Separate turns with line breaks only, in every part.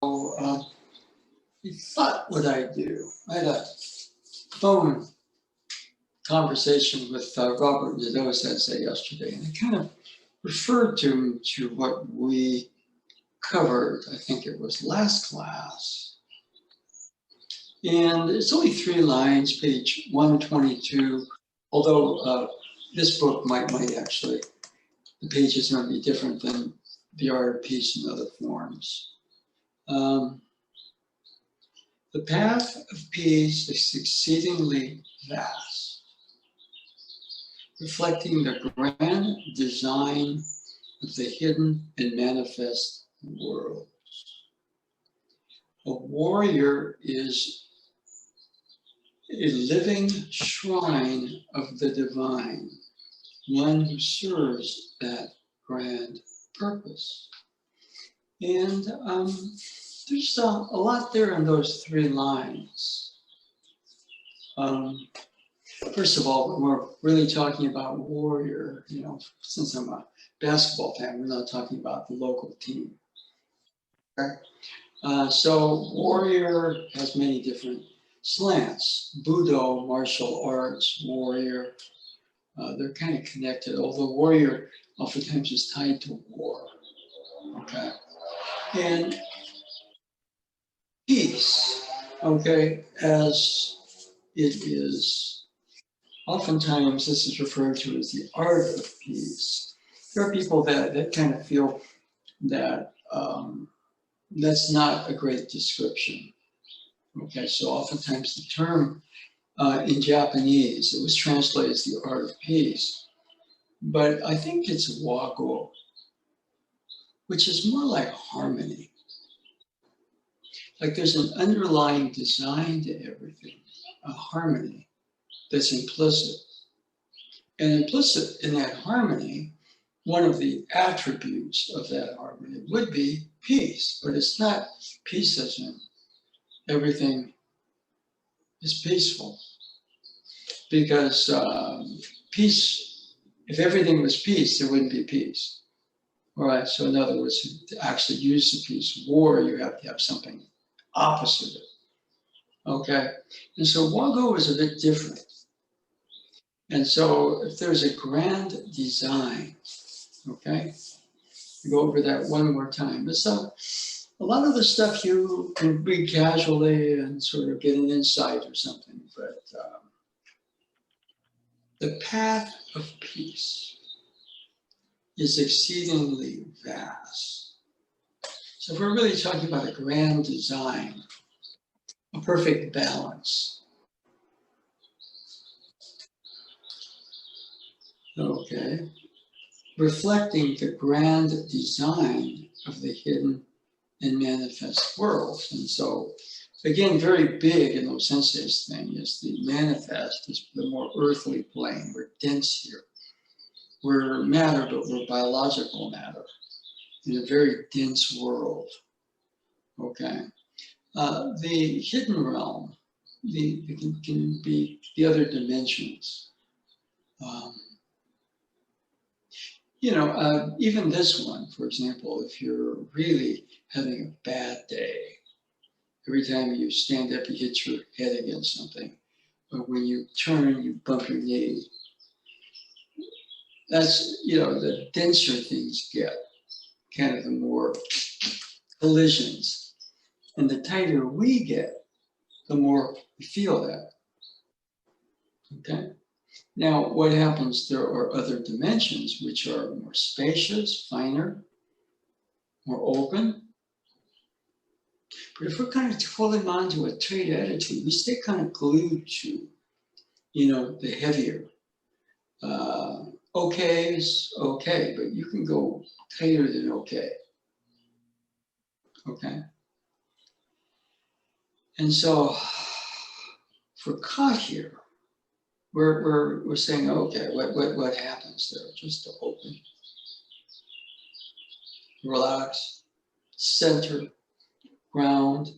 He thought what I do. I had a phone conversation with Robert Nadeau yesterday, and I kind of referred to what we covered. I think it was last class. And it's only 3 lines, page 122, although this book might actually, the pages might be different than The Art of Peace in Other Forms. The path of peace is exceedingly vast, reflecting the grand design of the hidden and manifest world. A warrior is a living shrine of the divine, one who serves that grand purpose. And there's a lot there in those 3 lines. First of all, when we're really talking about warrior, since I'm a basketball fan, we're not talking about the local team. Okay? So warrior has many different slants. Budo, martial arts, warrior, they're kind of connected, although warrior oftentimes is tied to war. Okay? And peace, okay, as it is, oftentimes this is referred to as the art of peace. There are people that kind of feel that that's not a great description. Okay, so oftentimes the term in Japanese, it was translated as the art of peace, but I think it's wago, which is more like harmony. Like there's an underlying design to everything, a harmony that's implicit. And implicit in that harmony, one of the attributes of that harmony would be peace, but it's not peace as in everything is peaceful. Because peace, if everything was peace, there wouldn't be peace. All right, so in other words, to actually use the peace, war, you have to have something opposite of it. Okay, and so wago is a bit different. And so if there's a grand design, okay, go over that one more time. But so a lot of the stuff you can read casually and sort of get an insight or something, but the path of peace is exceedingly vast. So if we're really talking about a grand design, a perfect balance, okay, reflecting the grand design of the hidden and manifest worlds. And so, again, very big in those senses thing is the manifest, is the more earthly plane. We're dense here. We're matter, but we're biological matter in a very dense world. Okay. The hidden realm, can be the other dimensions. Even this one, for example, if you're really having a bad day, every time you stand up, you hit your head against something, or when you turn, you bump your knee. That's, the denser things get, kind of the more collisions. And the tighter we get, the more we feel that. Okay? Now, what happens, there are other dimensions which are more spacious, finer, more open. But if we're kind of holding on to a tight attitude, we stay kind of glued to, the heavier. Okay is okay, but you can go tighter than okay. Okay? And so, if we're caught here, we're saying, okay, what happens there? Just to open, relax, center, ground.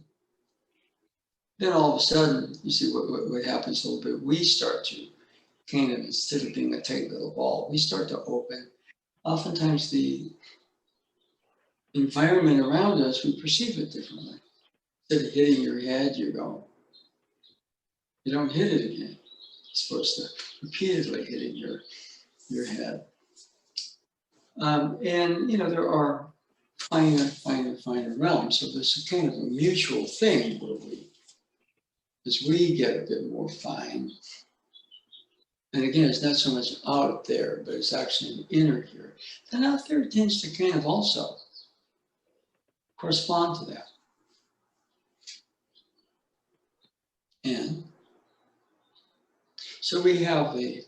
Then all of a sudden, you see what happens a little bit. We start to kind of, instead of being a tight little ball, we start to open. Oftentimes the environment around us, we perceive it differently. Instead of hitting your head, you go, you don't hit it again. You're supposed to repeatedly hitting your head. And there are finer realms. So there's a kind of a mutual thing where as we get a bit more fine, and again, it's not so much out there, but it's actually an inner here. Then out there tends to kind of also correspond to that. And so we have the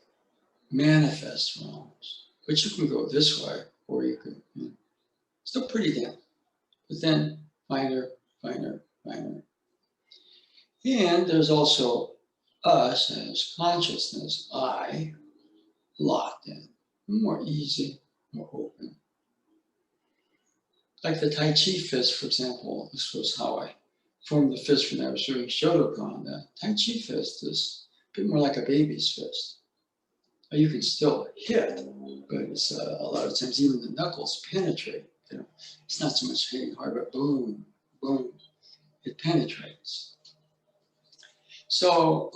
manifest realms, but you can go this way, or you can, still pretty dim, but then finer. And there's also us as consciousness, I, locked in, more easy, more open. Like the Tai Chi fist, for example, this was how I formed the fist when I was doing Shotokan. The Tai Chi fist is a bit more like a baby's fist. You can still hit, but it's a lot of times even the knuckles penetrate. It's not so much hitting hard, but boom, boom, it penetrates. So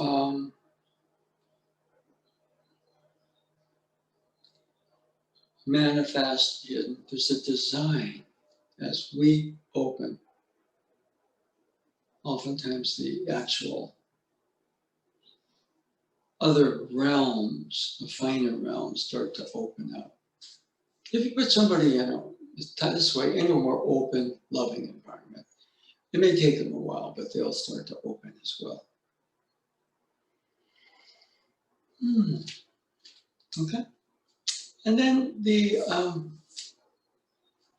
manifest, hidden, there's a design as we open. Oftentimes the actual other realms, the finer realms, start to open up. If you put somebody this way, in a more open, loving environment, it may take them a while, but they'll start to open as well. Okay. And then the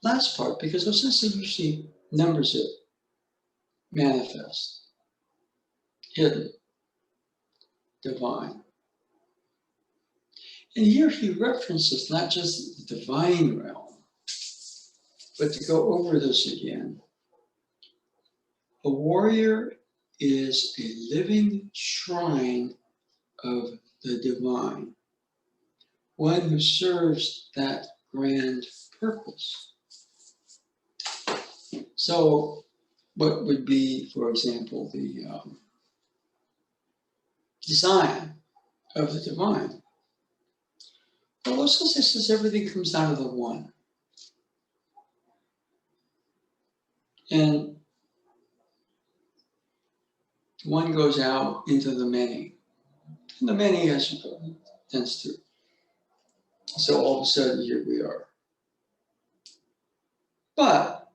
last part, because Osensei usually numbers it, manifest, hidden, divine. And here he references not just the divine realm, but to go over this again. A warrior is a living shrine of the divine, one who serves that grand purpose. So what would be, for example, the design of the divine? Well, also says everything comes out of the one. And one goes out into the many. And the many, as you go, tends to. So all of a sudden, here we are. But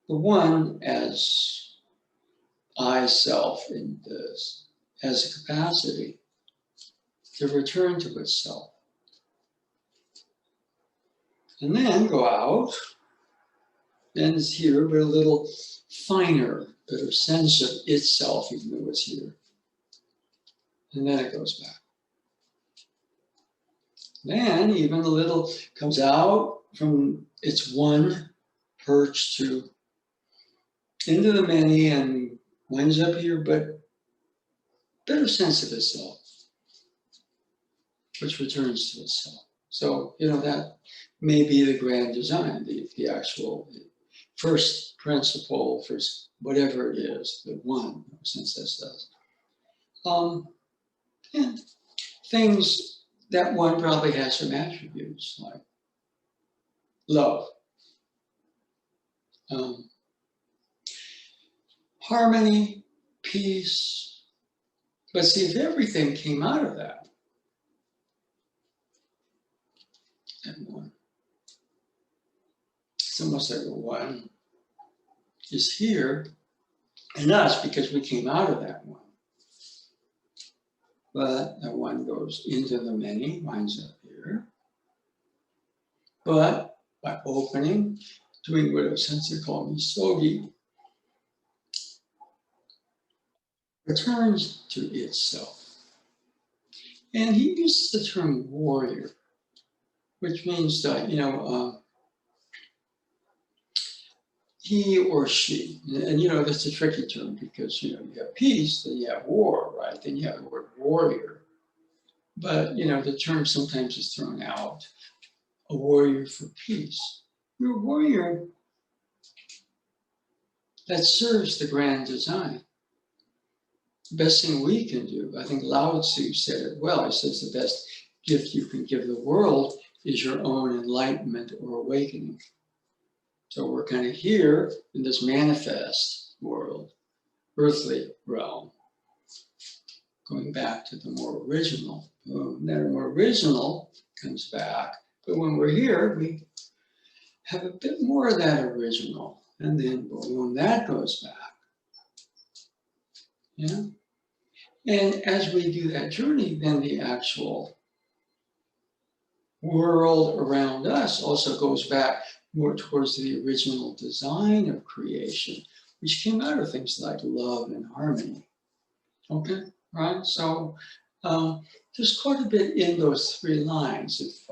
the one as I self in this has a capacity to return to itself. And then go out, and it's here, but a little finer, better sense of itself, even though it's here. And then it goes back. Then even a little comes out from its one perch to into the many and winds up here, but better sense of itself, which returns to itself. So, that may be the grand design, the actual first principle, first whatever it is, the one, since that says. And things that one probably has some attributes like love, harmony, peace. But see, if everything came out of that one, it's almost like the one is here in us because we came out of that one. But that one goes into the many, winds up here. But by opening, doing what a sensei called misogi, returns to itself. And he uses the term warrior, which means that, he or she, and that's a tricky term because, you have peace, then you have war, right? Then you have the word warrior. But, the term sometimes is thrown out, a warrior for peace. You're a warrior that serves the grand design. The best thing we can do, I think Lao Tzu said it well, he says the best gift you can give the world is your own enlightenment or awakening. So we're kind of here in this manifest world, earthly realm, going back to the more original. Boom, that more original comes back, but when we're here, we have a bit more of that original, and then boom, that goes back. Yeah. And as we do that journey, then the actual world around us also goes back more towards the original design of creation, which came out of things like love and harmony. Okay, right? So there's quite a bit in those three lines. If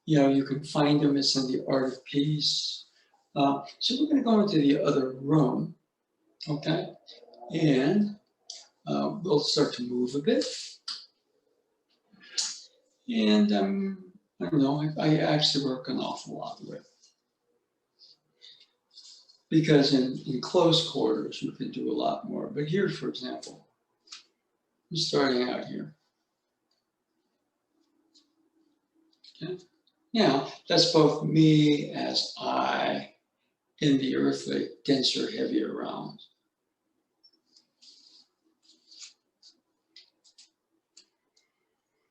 you can find them, it's in the Art of Peace. So we're going to go into the other room, okay? And we'll start to move a bit. And I don't know, I actually work an awful lot with. Because in close quarters, you can do a lot more. But here, for example, I'm starting out here. Okay? Now, that's both me as I in the earthly, denser, heavier realms.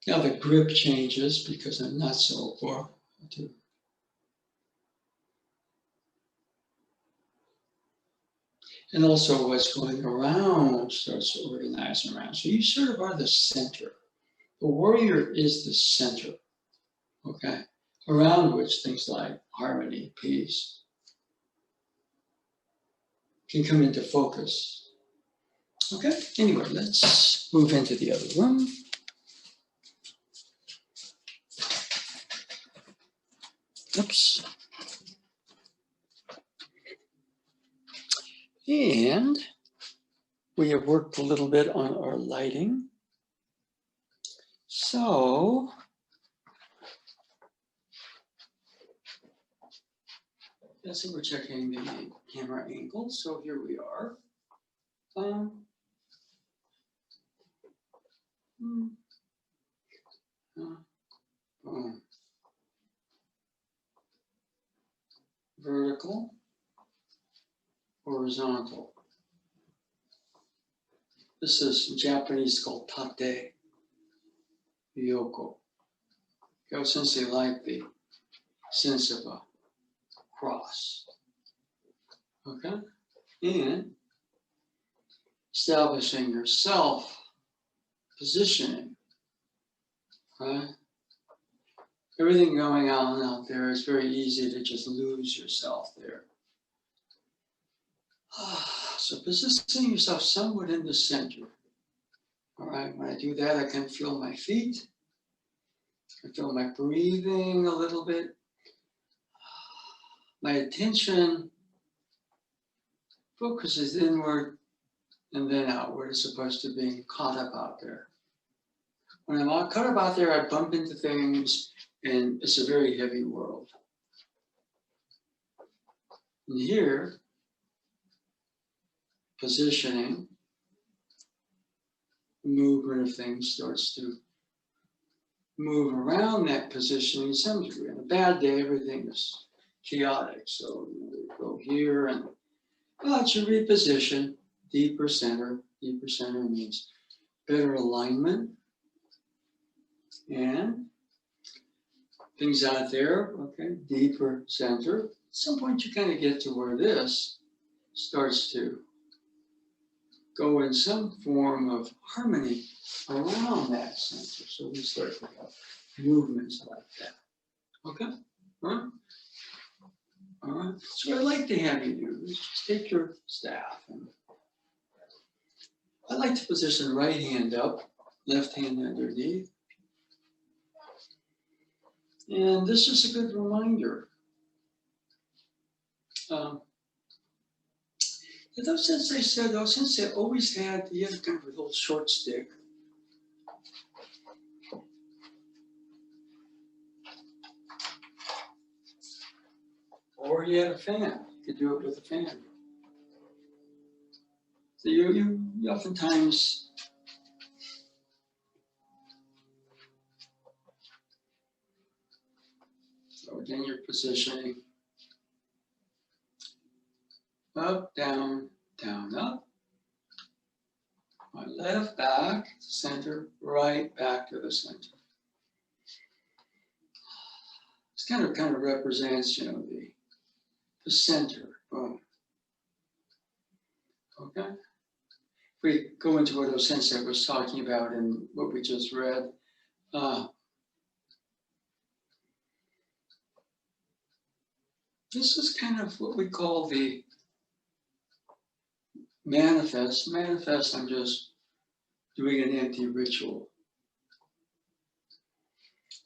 Now the grip changes because I'm not so far. And also what's going around starts to organize around. So you sort of are the center. The warrior is the center, okay? Around which things like harmony, peace can come into focus. Okay, anyway, let's move into the other room. Oops. And we have worked a little bit on our lighting. So, let's see, we're checking the camera angle. So here we are. Vertical, horizontal. This is in Japanese called tate, yoko. Since they like the sense of a cross. Okay? And establishing yourself, positioning. Right? Everything going on out there is very easy to just lose yourself there. So positioning yourself somewhat in the center. All right, when I do that, I can feel my feet. I feel my breathing a little bit. My attention focuses inward and then outward as opposed to being caught up out there. When I'm caught up out there, I bump into things and it's a very heavy world. And here, positioning, movement of things starts to move around that position in some degree. On a bad day, everything is chaotic. So you go here and it's a reposition, deeper center. Deeper center means better alignment. And things out there, okay, deeper center. At some point you kind of get to where this starts to go in some form of harmony around that center. So we start to have movements like that. Okay? All right? All right. So what I'd like to have you do is just take your staff and I'd like to position right hand up, left hand underneath. And this is a good reminder. Since they always had, you had kind of a little short stick. Or you had a fan. You could do it with a fan. So you oftentimes so again you're positioning up, down, down, up. My left back, center, right back to the center. This kind of represents, you know, the center. Boom. Okay. If we go into what Sensei was talking about in what we just read, this is kind of what we call the manifest. Manifest, I'm just doing an empty ritual.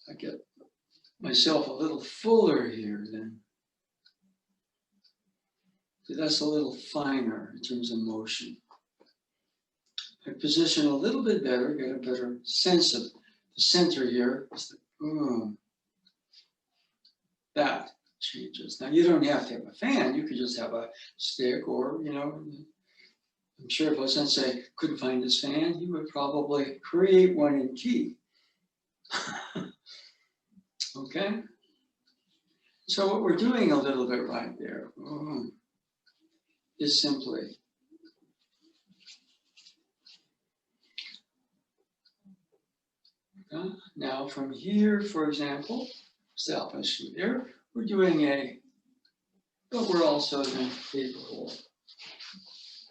I get myself a little fuller here then. So that's a little finer in terms of motion. I position a little bit better, get a better sense of the center here. Boom. That changes. Now you don't have to have a fan, you could just have a stick or, you know, I'm sure if Sensei couldn't find his fan, he would probably create one in key. Okay? So what we're doing a little bit right there is simply now from here, for example, establishing there, we're doing but we're also then capable of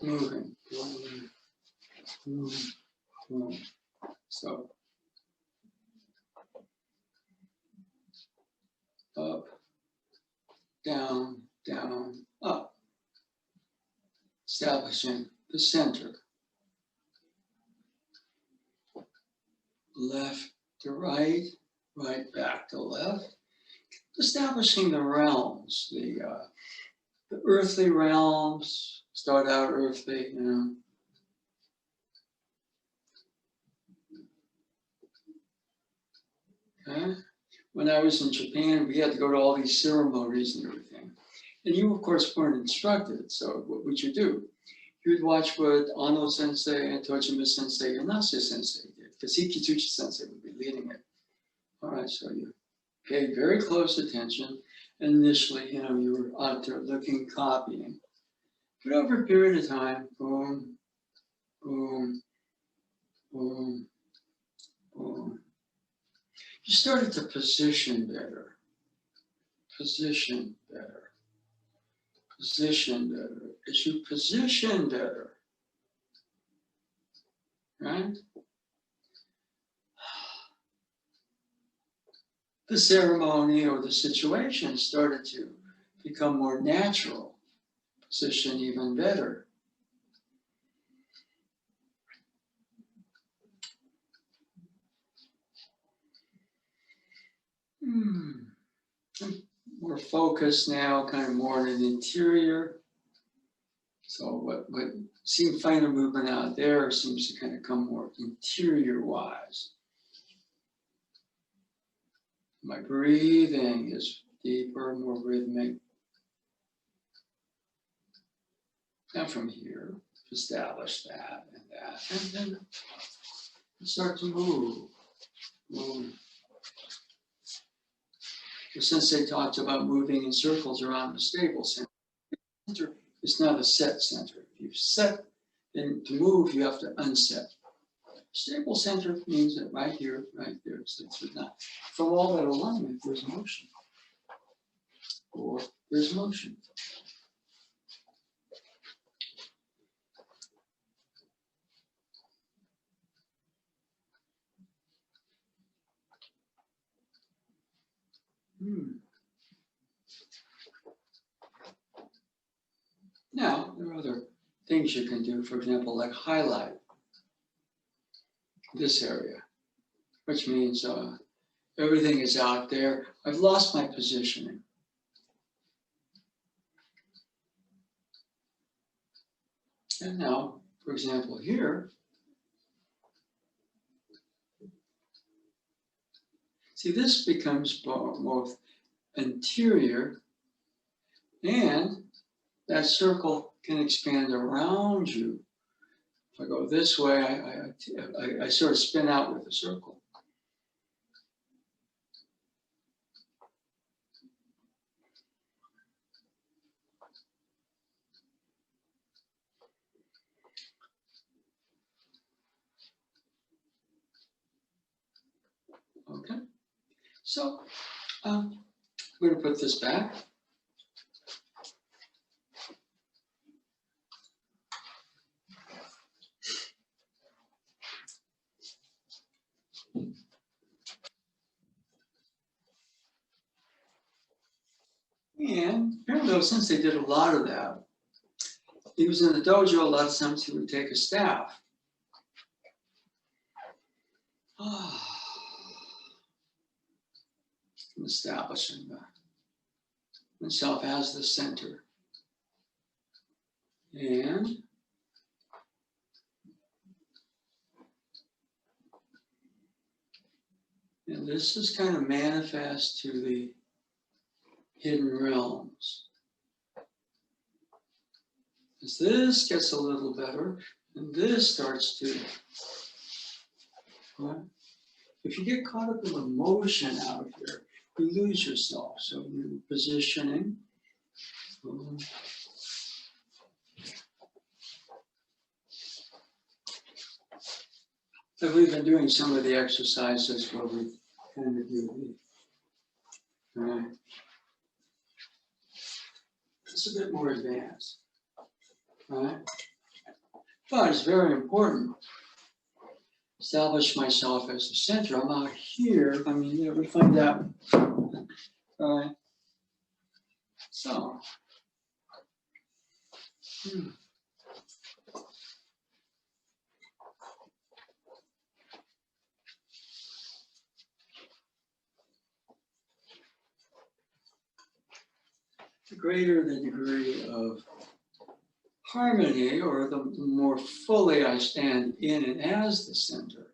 moving. So up, down, down, up. Establishing the center. Left to right, right back to left. Establishing the realms, the earthly realms, start out earthly, you know. Okay. When I was in Japan, we had to go to all these ceremonies and everything. And you, of course, weren't instructed. So what would you do? You would watch what Ano Sensei and Tojima Sensei and Nasu Sensei did, because Hikitsuchi Sensei would be leading it. All right, so you paid very close attention. Initially, you know, you were out there looking, copying. But over a period of time, boom, boom, boom, boom. You started to position better, position better, position better. As you position better, right? The ceremony or the situation started to become more natural, position even better. More focused now, kind of more in the interior. So what seemed finer movement out there seems to kind of come more interior-wise. My breathing is deeper, more rhythmic. Now from here, establish that, and then start to move. The Sensei talked about moving in circles around the stable center. It's not a set center. If you set, then to move, you have to unset. Stable center means that right here, right there. So it's not. From all that alignment, there's motion. Or there's motion. Now, there are other things you can do, for example, like highlight this area, which means everything is out there. I've lost my positioning. And now, for example, here, see, this becomes both interior, and that circle can expand around you If I go this way, I sort of spin out with a circle. Okay, so I'm going to put this back. And apparently, since they did a lot of that, he was in the dojo. A lot of times he would take a staff. Establishing himself as the center. And this is kind of manifest to the hidden realms. As this gets a little better, and this starts to, right? If you get caught up in emotion out here, you lose yourself. So you're positioning. And we've been doing some of the exercises where we kind of do the, right? It's a bit more advanced, right? But it's very important. Establish myself as the center. I'm out here. I mean, you know, we find out, right? So, the greater the degree of harmony, or the more fully I stand in and as the center.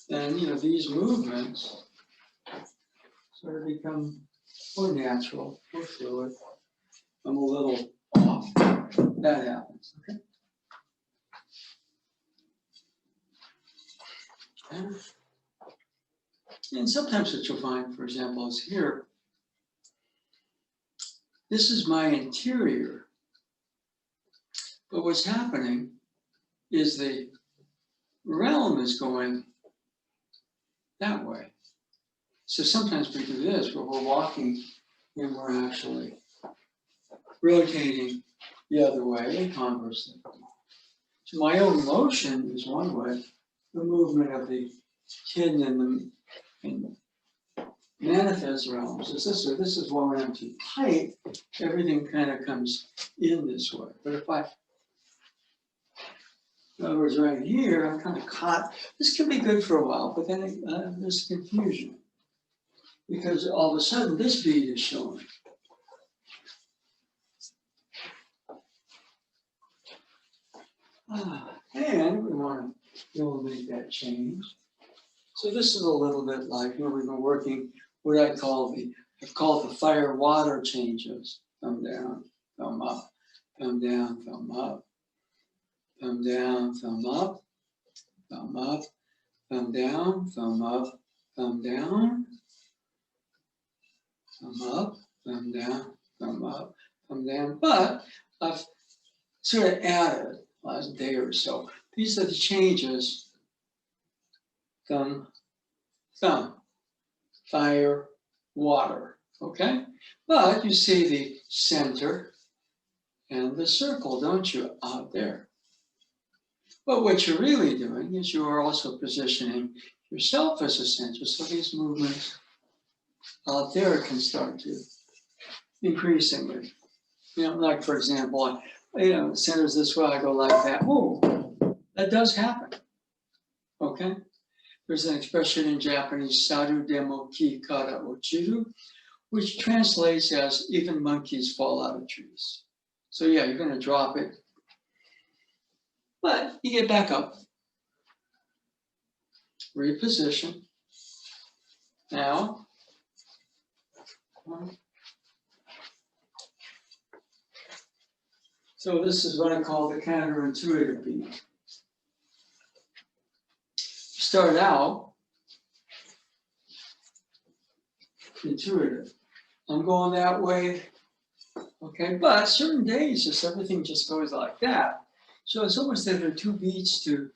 And you know, these movements sort of become more natural, more fluid. I'm a little off. That happens, okay? And sometimes what you'll find, for example, is here, this is my interior. But what's happening is the realm is going that way. So sometimes we do this, where we're walking and we're actually rotating the other way, and conversely. So my own motion is one way, the movement of the hidden and the manifest realms is this way. This is why when I'm too tight, everything kind of comes in this way. But if I, in other words, right here, I'm kind of caught. This can be good for a while, but then there's confusion. Because all of a sudden, this bead is showing. And we want to be able to make that change. So this is a little bit like where we've been working what I've called the fire water changes. Thumb down, thumb up, thumb down, thumb up, thumb down, thumb up, thumb up, thumb down, thumb up, thumb down, thumb up, thumb down, thumb up, thumb down. But I've sort of added last day or so. These are the changes. Thumb, thumb, fire, water, okay? But you see the center and the circle, don't you, out there? But what you're really doing is you are also positioning yourself as a center, so these movements out there can start to increasingly. You know, like for example, you know, the center's this way, I go like that. Oh, that does happen, okay? There's an expression in Japanese, saru demo ki kara ochiru, which translates as even monkeys fall out of trees. So yeah, you're gonna drop it, but you get back up. Reposition. Now, So this is what I call the counterintuitive beat. Start out intuitive. I'm going that way, okay? But certain days, just everything just goes like that. So it's almost that there are two beats to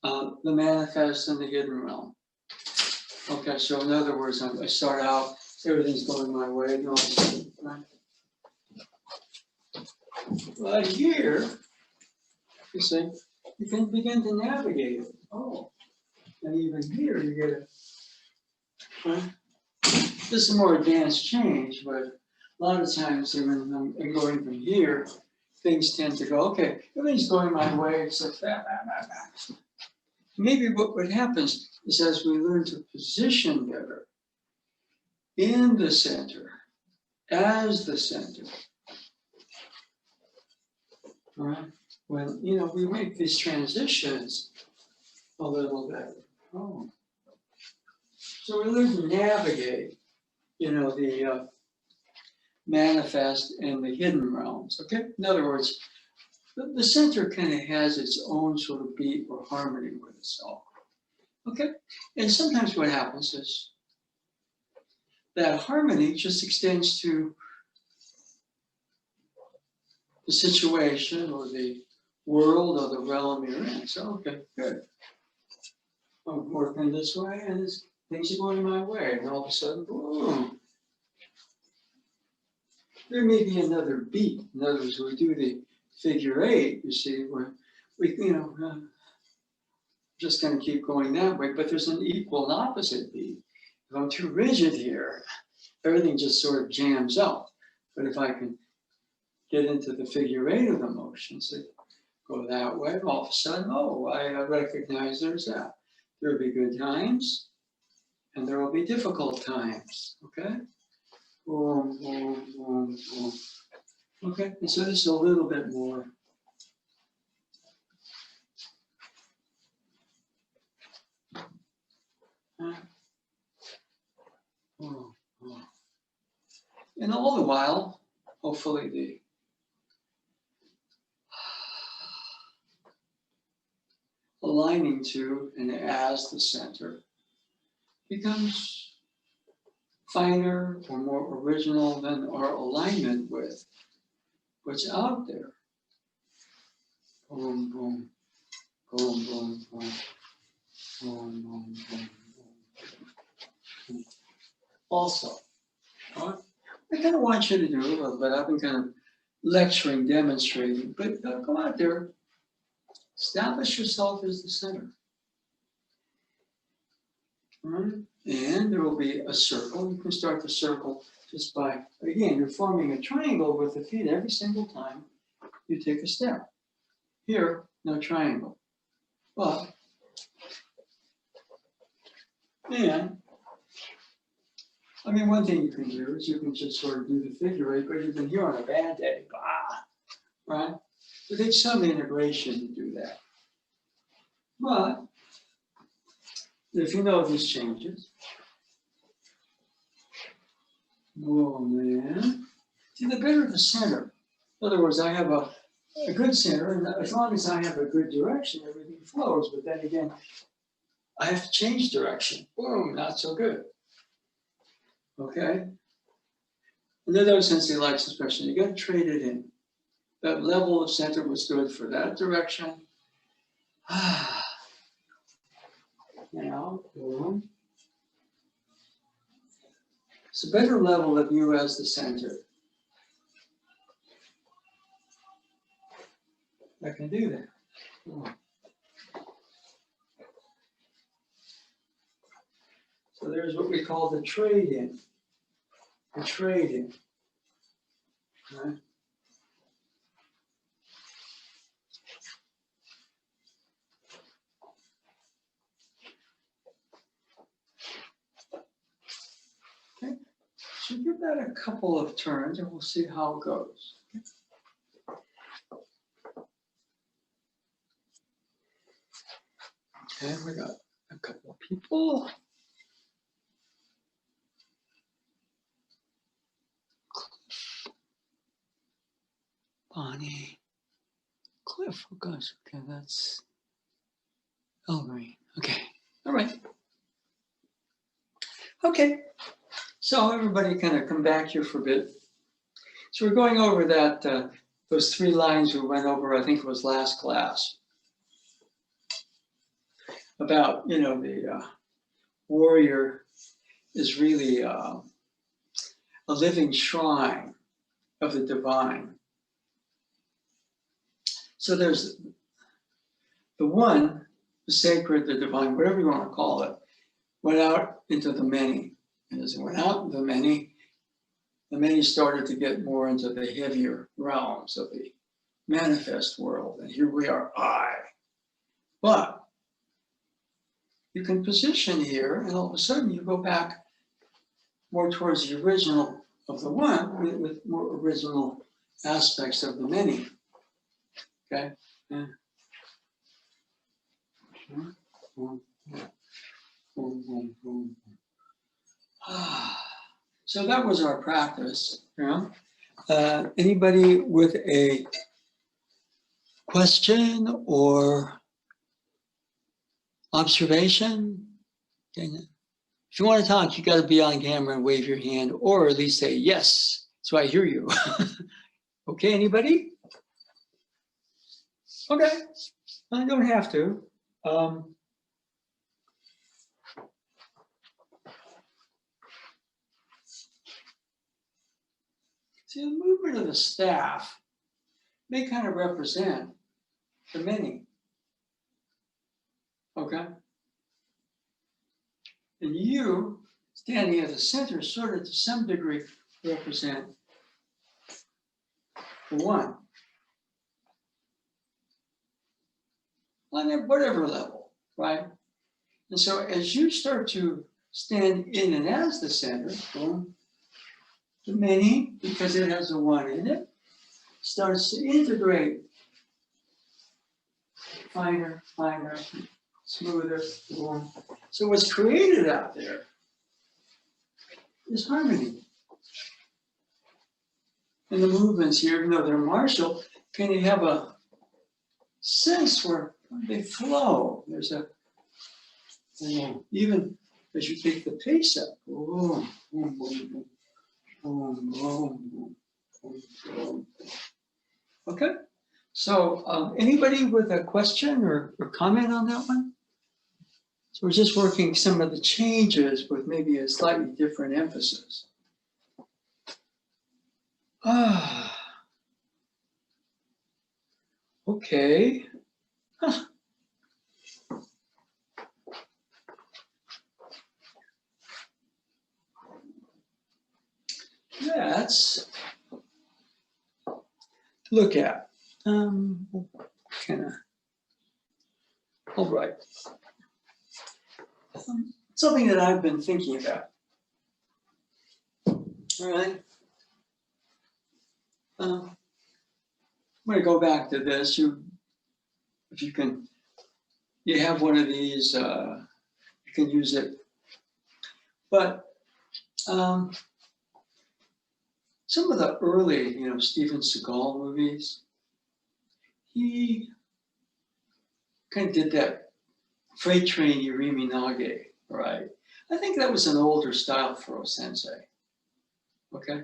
the manifest and the hidden realm. Okay, so in other words, I start out, everything's going my way, and all of a sudden, right? But here, you see, you can begin to navigate it. Oh, and even here, you get it. Right? This is a more advanced change, but a lot of times when I'm going from here, things tend to go, okay, everything's going my way, except that. Maybe what happens is as we learn to position better in the center, as the center, right? When, we make these transitions a little better. Oh. So we learn to navigate, the manifest and the hidden realms, okay? In other words, the center kind of has its own sort of beat or harmony with itself, okay? And sometimes what happens is that harmony just extends to the situation or the world or the realm you're in. So, okay, good. I'm working this way and things are going my way. And all of a sudden, boom. There may be another beat. In other words, we do the figure eight, you see, where we, just going to keep going that way, but there's an equal and opposite beat. If I'm too rigid here, everything just sort of jams up. But if I can get into the figure eight of the motion, so go that way, all of a sudden, I recognize there's that. There will be good times, and there will be difficult times, okay? Boom, boom, boom, boom. Okay, and so this is a little bit more. And all the while, hopefully the aligning to and as the center becomes finer or more original than our alignment with what's out there. Boom, boom, boom, boom, boom, boom, boom, boom, boom. Also, I kind of want you to do a little bit. I've been kind of lecturing, demonstrating, but go out there, establish yourself as the center. Right? And there will be a circle. You can start the circle just by, again, you're forming a triangle with the feet every single time you take a step. Here, no triangle. But, one thing you can do is you can just sort of do the figure eight, but you've been here on a bad day, right? It takes some integration to do that. But, if you know these changes, see, the better the center. In other words, I have a good center, and as long as I have a good direction, everything flows. But then again, I have to change direction. Boom, not so good. Okay? And then those sensory likes expression, you got to trade it in. That level of center was good for that direction. Now, boom. It's a better level of you as the center. I can do that. So there's what we call the trade-in. The trade-in. Right? Okay. So give that a couple of turns and we'll see how it goes. Okay, we got a couple of people. Bonnie. Cliff, oh gosh, okay, that's Elgreen. Okay, all right. Okay, so everybody kind of come back here for a bit. So we're going over that, those 3 lines we went over, I think it was last class, about, the warrior is really a living shrine of the divine. So there's the one, the sacred, the divine, whatever you want to call it, went out into the many. And as it went out into the many started to get more into the heavier realms of the manifest world. And here we are, I. But you can position here, and all of a sudden you go back more towards the original of the one with more original aspects of the many. Okay? Yeah. So that was our practice. Anybody with a question or observation? If you want to talk, you got to be on camera and wave your hand, or at least say yes, so I hear you. Okay, anybody? Okay, I don't have to. See, the movement of the staff may kind of represent the many. Okay? And you, standing at the center, sort of to some degree represent the one. On whatever level, right? And so as you start to stand in and as the center, the many, because it has a one in it, starts to integrate finer, finer, smoother. So what's created out there is harmony. And the movements here, even though they're martial, kind of have a sense where they flow. There's a, even as you take the pace up, boom, boom, boom, boom. Boom, boom, boom, boom. Okay, so anybody with a question or comment on that one? So we're just working some of the changes with maybe a slightly different emphasis. Okay. Huh. Let's look at. All right. Something that I've been thinking about. All right. I'm going to go back to this. If you can, you have one of these, you can use it. But some of the early, Steven Seagal movies, he kind of did that freight train irimi nage, right? I think that was an older style for O-sensei, okay?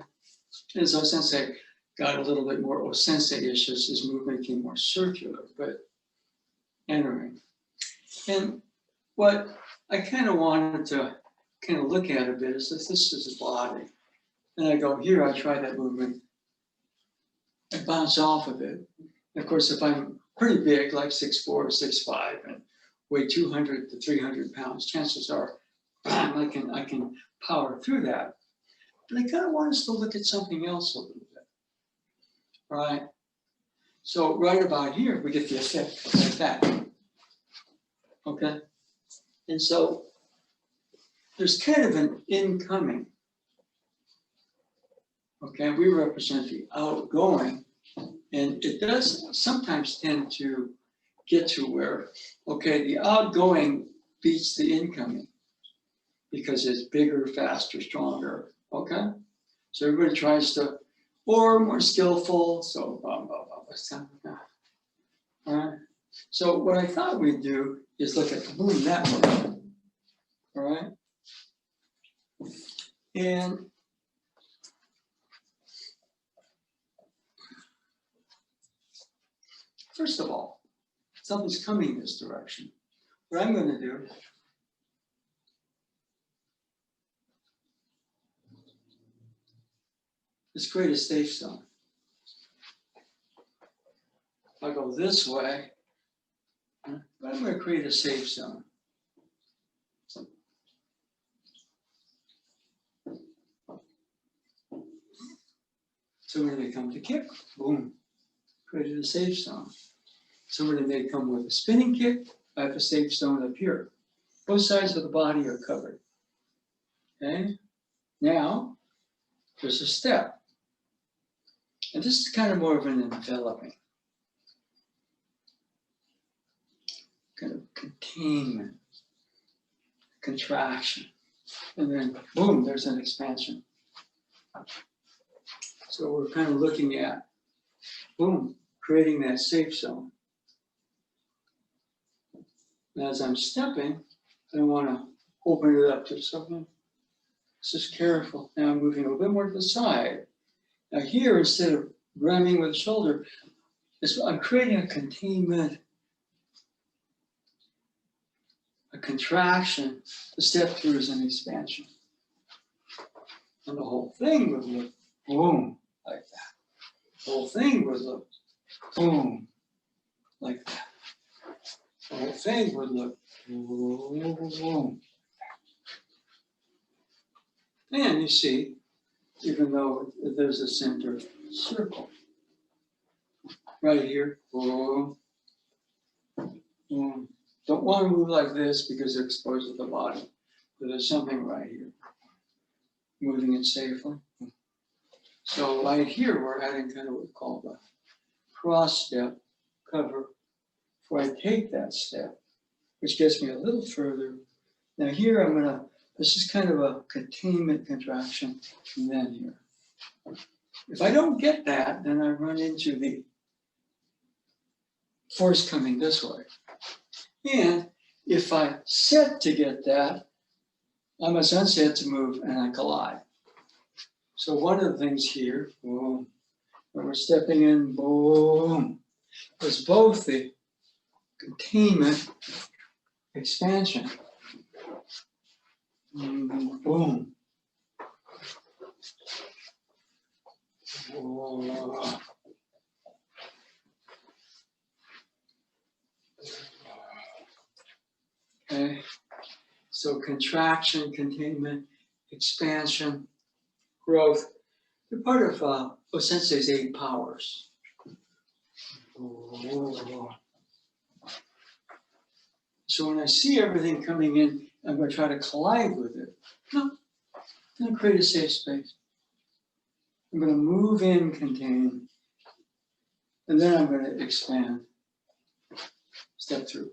As O-sensei got a little bit more O-sensei-ish, his movement became more circular, but entering. And what I kind of wanted to kind of look at a bit is that this is a body. And I go, here, I try that movement. I bounce off of it. And of course, if I'm pretty big, like 6'4", 6'5", and weigh 200 to 300 pounds, chances are I can power through that. But I kind of want us to look at something else a little bit, right? So right about here, we get the effect like that, okay? And so there's kind of an incoming. Okay, we represent the outgoing, and it does sometimes tend to get to where, okay, the outgoing beats the incoming because it's bigger, faster, stronger, okay? So everybody tries to, or more skillful, so it's time now. All right. So what I thought we'd do is look at the boom network. All right. And first of all, something's coming this direction. What I'm going to do is create a safe zone. I'll go this way, but I'm going to create a safe zone. Somebody may come to kick, boom, created a safe zone. Somebody may come with a spinning kick, I have a safe zone up here. Both sides of the body are covered. Okay, now there's a step. And this is kind of more of an enveloping, kind of containment, contraction. And then boom, there's an expansion. So we're kind of looking at, boom, creating that safe zone. And as I'm stepping, I want to open it up to something. Just careful. Now I'm moving a little bit more to the side. Now here, instead of ramming with the shoulder, I'm creating a containment, a contraction. The step through is an expansion. And the whole thing would look boom, like that. The whole thing would look boom, like that. The whole thing would look boom. And you see, even though there's a center circle, right here, boom, boom. Don't want to move like this because it exposes the body, but there's something right here, moving it safely. So right here, we're adding kind of what we call the cross step cover before I take that step, which gets me a little further. Now here, this is kind of a containment contraction, and then here. If I don't get that, then I run into the force coming this way. And if I set to get that, I must unset to move and I collide. So one of the things here, boom, when we're stepping in, boom, is both the containment, expansion, boom, boom. Okay, so contraction, containment, expansion, growth. They're part of Sensei's 8 powers. So when I see everything coming in, I'm going to try to collide with it. No, I'm going to create a safe space. I'm going to move in, contain, and then I'm going to expand, step through.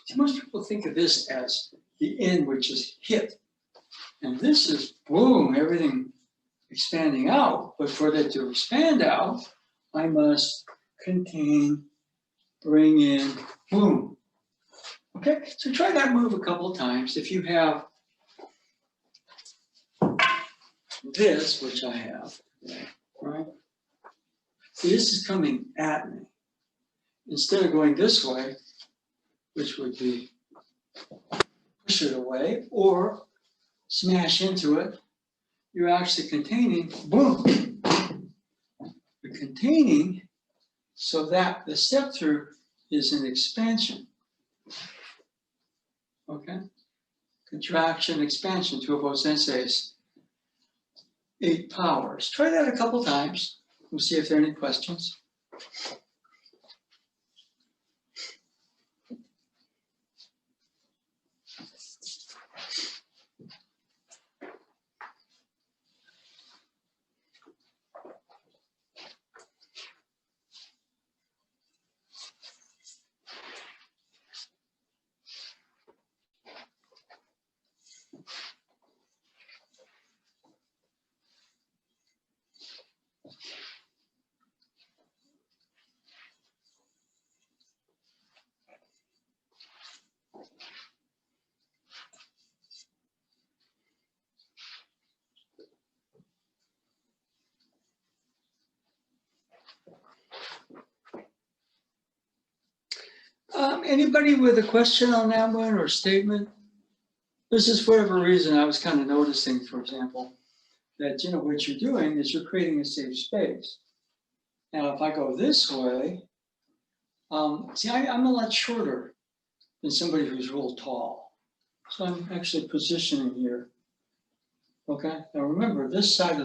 See, most people think of this as the end, which is hit. And this is, boom, everything expanding out. But for that to expand out, I must contain, bring in, boom. Okay, so try that move a couple of times. If you have this, which I have, right? See, this is coming at me. Instead of going this way, which would be push it away or smash into it, you're actually containing, boom. You're containing so that the step through is an expansion. Okay? Contraction, expansion, two of Sensei's 8 powers. Try that a couple times. We'll see if there are any questions. Anybody with a question on that one or statement? This is for whatever reason I was kind of noticing, for example, that what you're doing is you're creating a safe space. Now, if I go this way, see, I'm a lot shorter than somebody who's real tall. So I'm actually positioning here. Okay, now remember, this side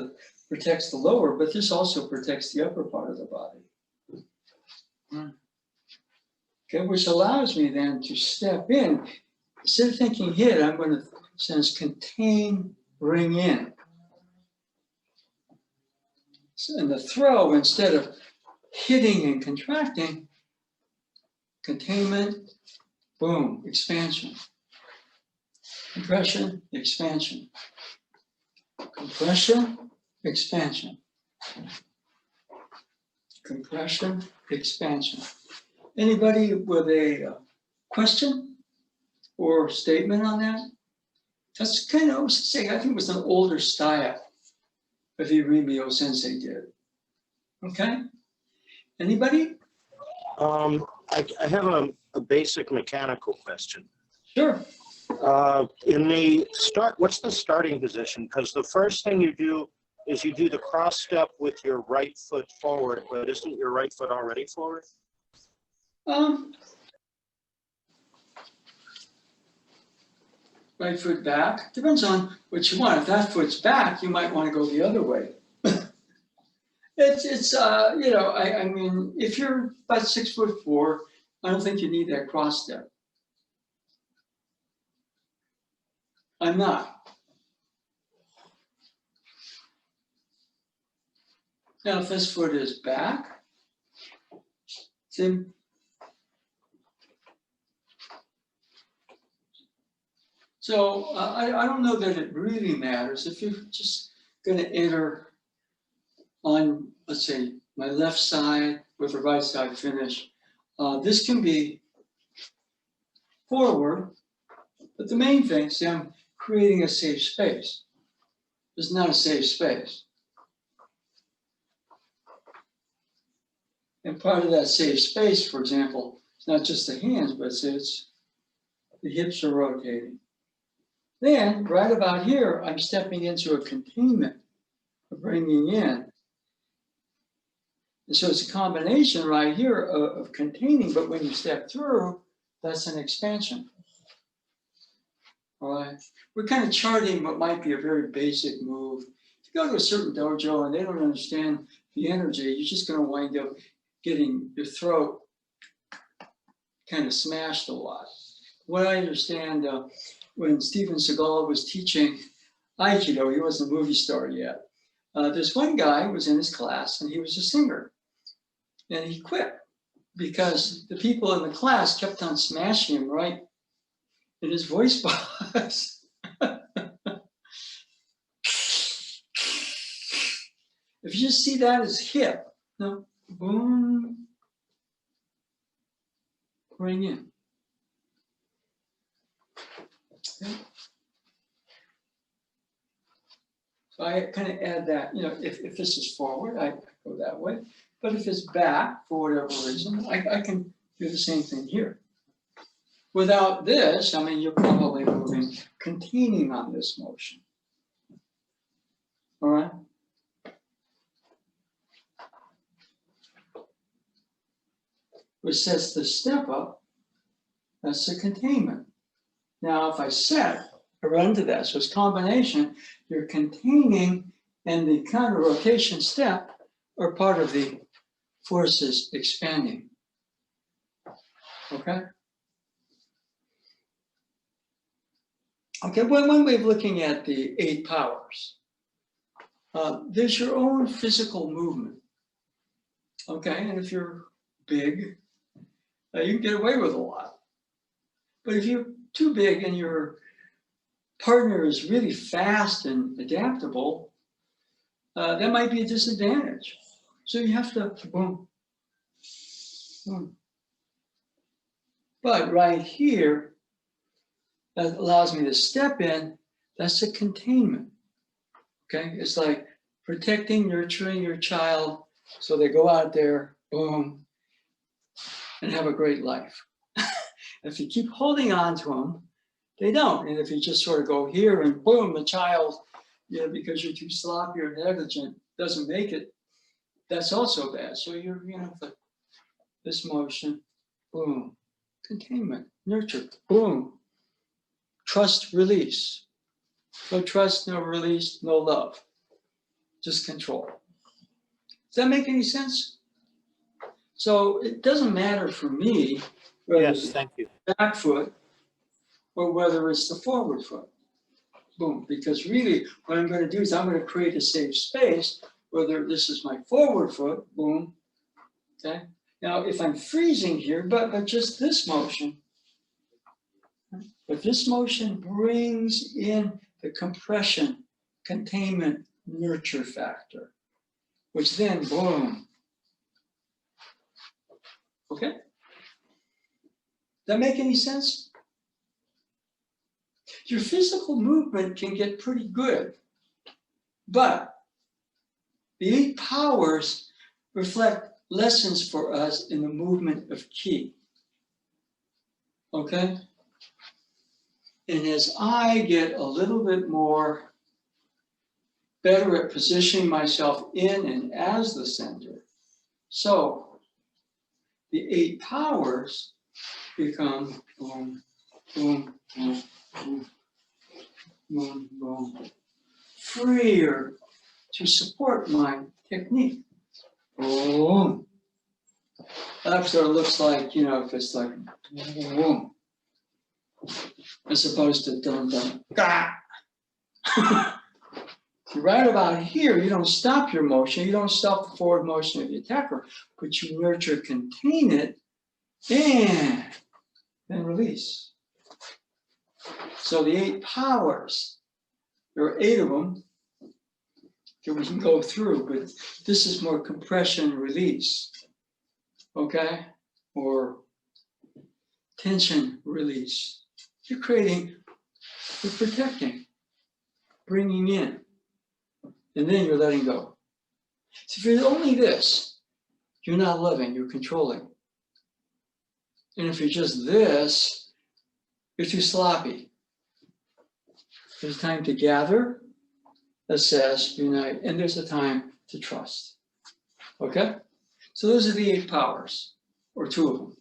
protects the lower, but this also protects the upper part of the body. Okay, which allows me then to step in. Instead of thinking hit, I'm going to sense contain, bring in. So in the throw, instead of hitting and contracting, containment, boom, expansion. Compression, expansion. Compression, expansion. Compression, expansion. Anybody with a question or statement on that? That's kind of, I was saying, I think it was an older style of irimi sensei did. Okay? Anybody?
I have a basic mechanical question.
Sure.
In the start, what's the starting position? Because the first thing you do is you do the cross step with your right foot forward, but isn't your right foot already forward?
Right foot back. Depends on what you want. If that foot's back, you might want to go the other way. I mean, if you're about 6'4", I don't think you need that cross step. I'm not. Now, if this foot is back, see? So I don't know that it really matters. If you're just going to enter on, let's say, my left side with the right side finish, this can be forward, but the main thing, see, I'm creating a safe space. It's not a safe space. And part of that safe space, for example, it's not just the hands, but it's the hips are rotating. Then, right about here, I'm stepping into a containment, bringing in. And so it's a combination right here of containing, but when you step through, that's an expansion. All right. We're kind of charting what might be a very basic move. If you go to a certain dojo and they don't understand the energy, you're just going to wind up getting your throat kind of smashed a lot. What I understand, when Steven Seagal was teaching Aikido, he wasn't a movie star yet. There's one guy who was in his class and he was a singer. And he quit because the people in the class kept on smashing him right in his voice box. If you just see that as hip, no, boom, bring in. Okay. So I kind of add that, if this is forward, I go that way. But if it's back, for whatever reason, I can do the same thing here. Without this, I mean, you're probably moving, containing on this motion. All right? Which sets the step up, that's the containment. Now, if I set, I run to that. So it's combination, you're containing and the counter rotation step are part of the forces expanding. Okay? Okay, one way of looking at the 8 powers. There's your own physical movement. Okay, and if you're big, you can get away with a lot. But if you're too big and your partner is really fast and adaptable, that might be a disadvantage. So you have to, boom, boom. But right here, that allows me to step in, that's a containment. Okay, it's like protecting, nurturing your child So they go out there, boom, and have a great life. If you keep holding on to them, they don't. And if you just sort of go here and boom, the child, because you're too sloppy or negligent, doesn't make it, that's also bad. So you're, this motion, boom, containment, nurture, boom, trust, release. No trust, no release, no love, just control. Does that make any sense? So it doesn't matter for me whether
Yes, thank you.
it's the back foot or whether it's the forward foot. Boom, because really what I'm going to do is I'm going to create a safe space, whether this is my forward foot, boom, okay? Now, if I'm freezing here, but just this motion, but this motion brings in the compression, containment, nurture factor, which then, boom. Okay? Does that make any sense? Your physical movement can get pretty good, but the 8 powers reflect lessons for us in the movement of ki. Okay? And as I get a little bit more better at positioning myself in and as the center, so the 8 powers become boom, boom, boom, boom, boom, boom, freer to support my technique. Boom. That's what it looks like, if it's like boom, as opposed to dum dum. Gah. Right about here, you don't stop your motion, you don't stop the forward motion of the attacker, but you nurture, contain it, and then release. So the 8 powers, there are 8 of them that we can go through, but this is more compression release, okay? Or tension release. You're creating, you're protecting, bringing in, and then you're letting go. So if you're only this, you're not loving, you're controlling. And if you're just this, you're too sloppy. There's time to gather, assess, unite, and there's a time to trust. Okay? So those are the 8 powers, or 2 of them.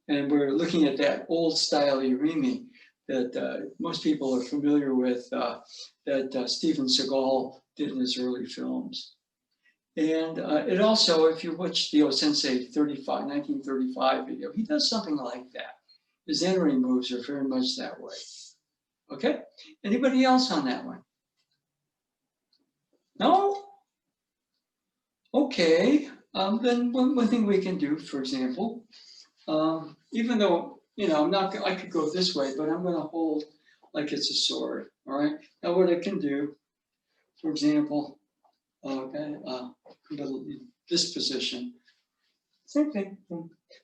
And we're looking at that old style irimi that most people are familiar with, that Steven Seagal did in his early films. And it also, if you watch the Sensei 1935 video, he does something like that. His entering moves are very much that way. Okay? Anybody else on that one? No? Okay. Then one thing we can do, for example, even though, I could go this way, but I'm going to hold like it's a sword. All right? Now, what I can do, for example, okay, this position, same thing.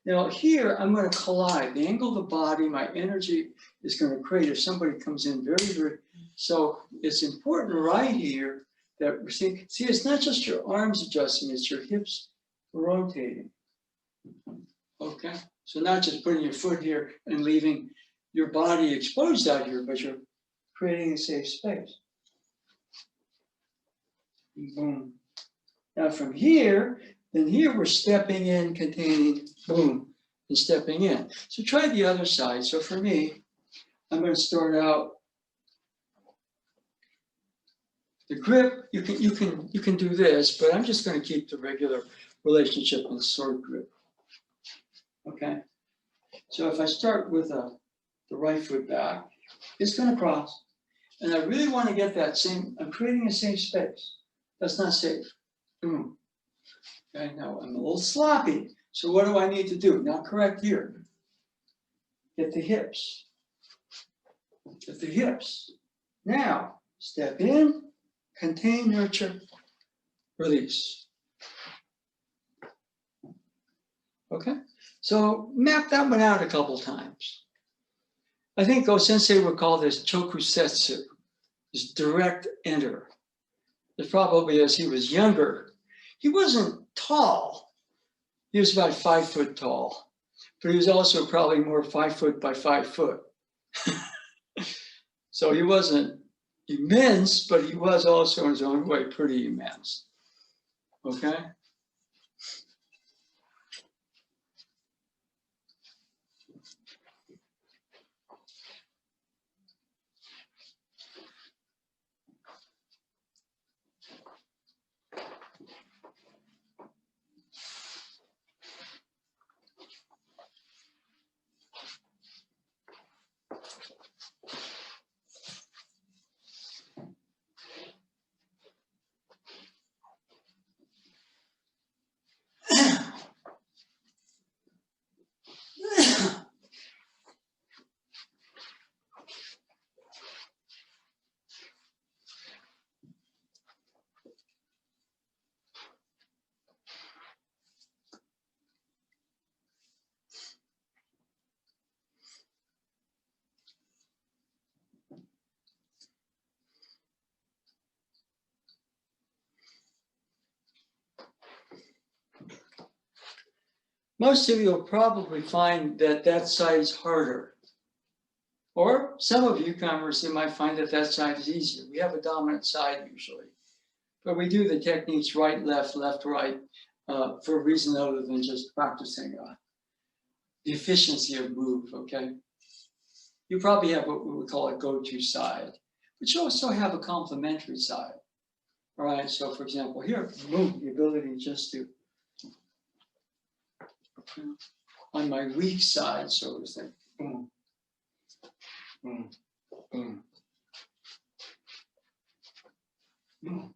Now, here, I'm going to collide. The angle of the body, my energy is going to create if somebody comes in very, very. So it's important right here that we see, it's not just your arms adjusting, it's your hips rotating. Okay? So not just putting your foot here and leaving your body exposed out here, but you're creating a safe space. Boom. Now from here, then here we're stepping in, containing, boom, and stepping in. So try the other side. So for me, I'm going to start out. The grip, you can do this, but I'm just going to keep the regular relationship and sword grip. Okay. So if I start with the right foot back, it's going to cross, and I really want to get that same. I'm creating a safe space. That's not safe. Boom. Okay. Now I'm a little sloppy. So what do I need to do? Now correct here. Get the hips. Get the hips. Now step in. Contain, nurture, release. Okay, so map that one out a couple times. I think Go-sensei would call this chokusetsu, this direct enter. It's probably as he was younger, He wasn't tall. He was about 5 foot tall, but he was also probably more 5 foot by 5 foot. So he wasn't immense, but he was also in his own way pretty immense. Okay? Most of you will probably find that that side is harder. Or some of you conversely might find that that side is easier. We have a dominant side usually. But we do the techniques right, left, right, for a reason other than just practicing the efficiency of move, okay? You probably have what we would call a go-to side, but you also have a complementary side. All right, so for example, here, move, the ability just to, on my weak side, so to say, boom, boom, boom, boom.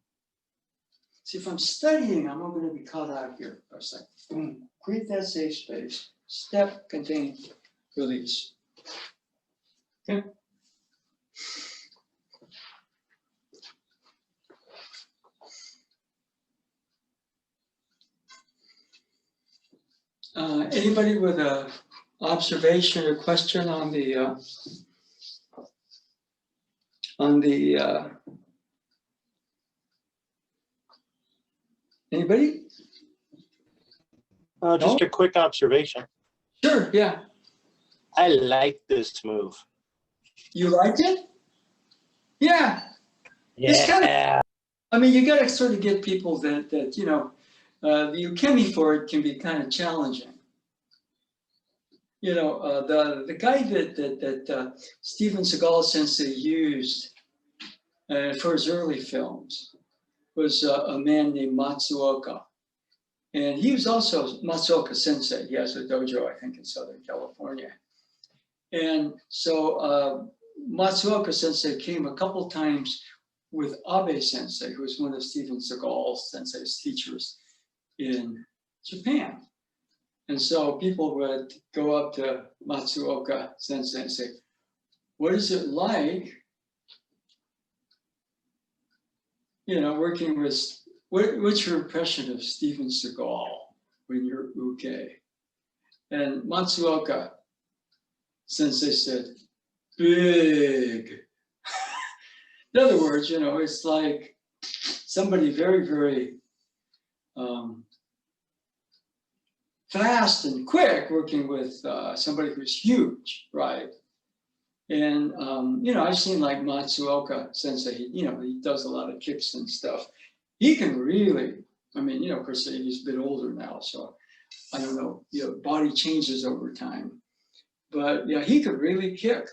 See, if I'm studying, I'm not going to be caught out here. I was like, boom, create that safe space, step, contain, release. Okay. Anybody with a observation or question on the anybody?
Just
No?
a quick observation.
Sure, yeah.
I like this move.
You liked it? Yeah. It's kind of, I mean, you got to sort of get people that you know, the ukemi for it can be kind of challenging. You know, the guy that Steven Seagal sensei used for his early films was a man named Matsuoka. And he was also Matsuoka sensei. He has a dojo, I think, in Southern California. And so Matsuoka sensei came a couple times with Abe sensei, who was one of Steven Seagal sensei's teachers in Japan. And so people would go up to Matsuoka sensei and say, what is it like, you know, working with, what's your impression of Steven Seagal when you're uke? And Matsuoka sensei said, big. In other words, you know, it's like somebody very, very fast and quick working with somebody who's huge, right? And, you know, I've seen like Matsuoka sensei, you know, he does a lot of kicks and stuff. He can really, I mean, you know, of course, he's a bit older now, so I don't know, you know, body changes over time. But yeah, he could really kick,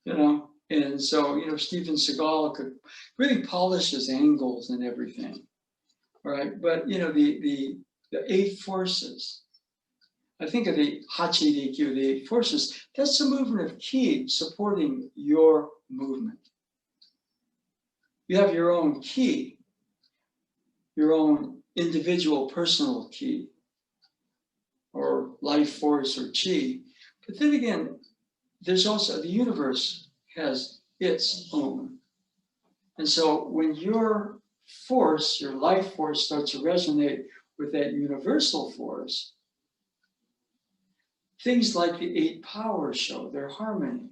you know. And so, you know, Steven Seagal could really polish his angles and everything, right? But, you know, the 8 forces, I think of the Hachirikyu, the 8 forces, that's the movement of ki supporting your movement. You have your own ki, your own individual personal ki, or life force or chi. But then again, there's also, the universe has its own. And so when your force, your life force starts to resonate with that universal force, things like the 8 powers show their harmony,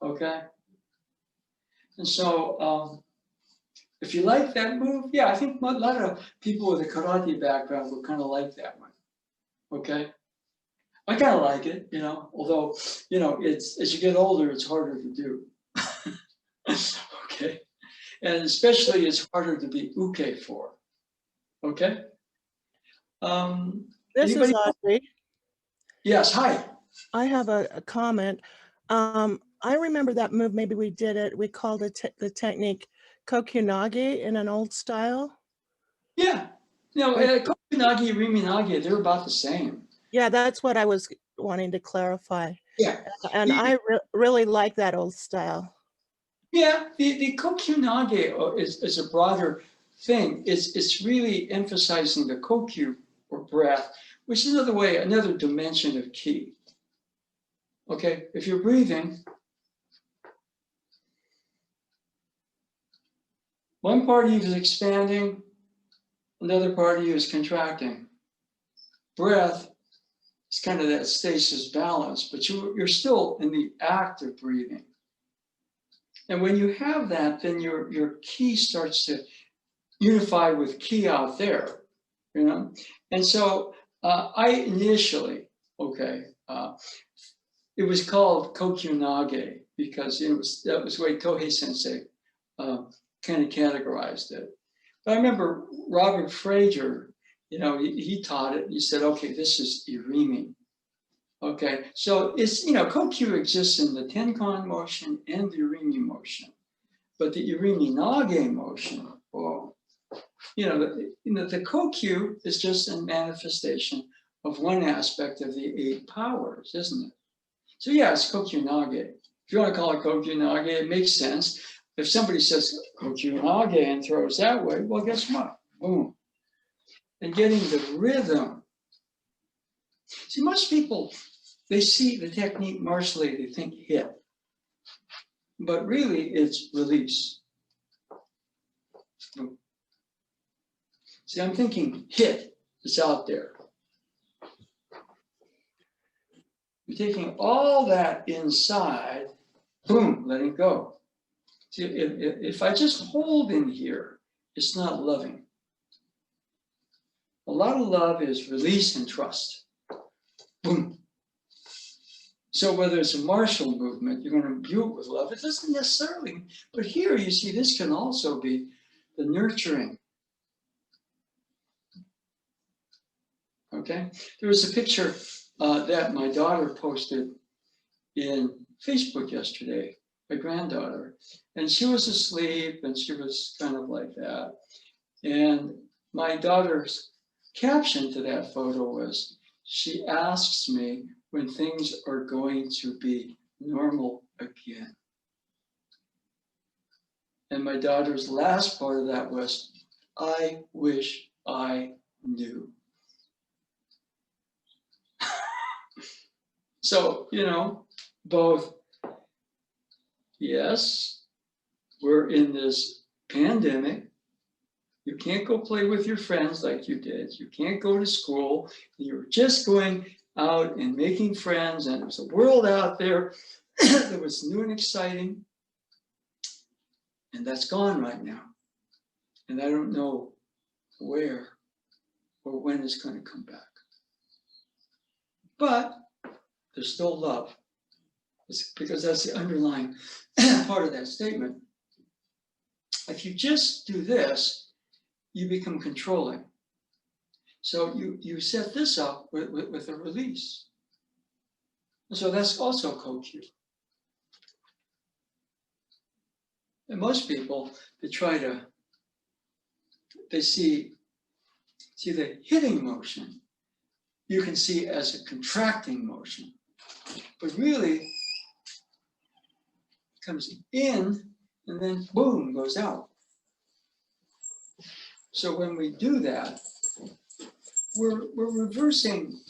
okay? And so If you like that move, yeah, I think a lot of people with a karate background would kind of like that one. Okay, I kind of like it, although, it's as you get older, it's harder to do. Okay, and especially it's harder to be uke for. Okay.
This is
Anybody else?
Audrey.
Yes. Hi.
I have a comment. I remember that move, maybe we did it, we called it the technique kokunage in an old style.
Yeah. Kokunagi, Riminagi, they're about the same.
Yeah, that's what I was wanting to clarify.
Yeah.
And I really like that old style.
Yeah, the kokunage is a broader thing. It's really emphasizing the kokyu, or breath, which is another dimension of ki. Okay, if you're breathing, one part of you is expanding, another part of you is contracting. Breath is kind of that stasis balance, but you're still in the act of breathing. And when you have that, then your ki starts to unify with ki out there, And so I initially, it was called kokunage because that was the way Tohei Sensei kind of categorized it. But I remember Robert Frazier, he taught it. He said, okay, this is irimi. Okay, so it's, kokyu exists in the tenkan motion and the irimi motion. But the irimi nage motion, the kokyu is just a manifestation of one aspect of the 8 powers, isn't it? So yeah, it's kokyu nage. If you want to call it kokyu nage, it makes sense. If somebody says kokyu nage and throws that way, well, guess what? Boom. And getting the rhythm. See, most people, they see the technique martially, they think hit. But really, it's release. See, I'm thinking hit, it's out there. You're taking all that inside, boom, letting go. See, if I just hold in here, it's not loving. A lot of love is release and trust. Boom. So whether it's a martial movement, you're going to imbue it with love. It doesn't necessarily, but here you see this can also be the nurturing. Okay, there was a picture that my daughter posted in Facebook yesterday, my granddaughter, and she was asleep and she was kind of like that. And my daughter's caption to that photo was, she asks me when things are going to be normal again. And my daughter's last part of that was, I wish I knew. So, both, yes, we're in this pandemic. You can't go play with your friends like you did. You can't go to school. You're just going out and making friends, and there's a world out there that was new and exciting. And that's gone right now. And I don't know where or when it's going to come back. But there's still love, because that's the underlying part of that statement. If you just do this, you become controlling. So you set this up with a release. And so that's also kokyu. And most people, they see the hitting motion, you can see as a contracting motion. But really, it comes in and then boom, goes out. So when we do that, we're reversing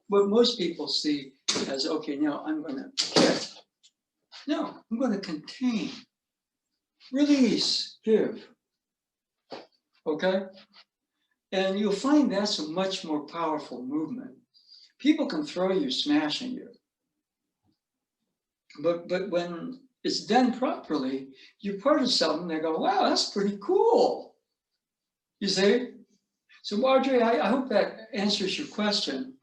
what most people see as, okay, now I'm going to hit. No, I'm going to contain, release, give. Okay? And you'll find that's a much more powerful movement. People can throw you, smashing you. But when it's done properly, you're part of something. They go, wow, that's pretty cool. You see? So Audrey, I hope that answers your question.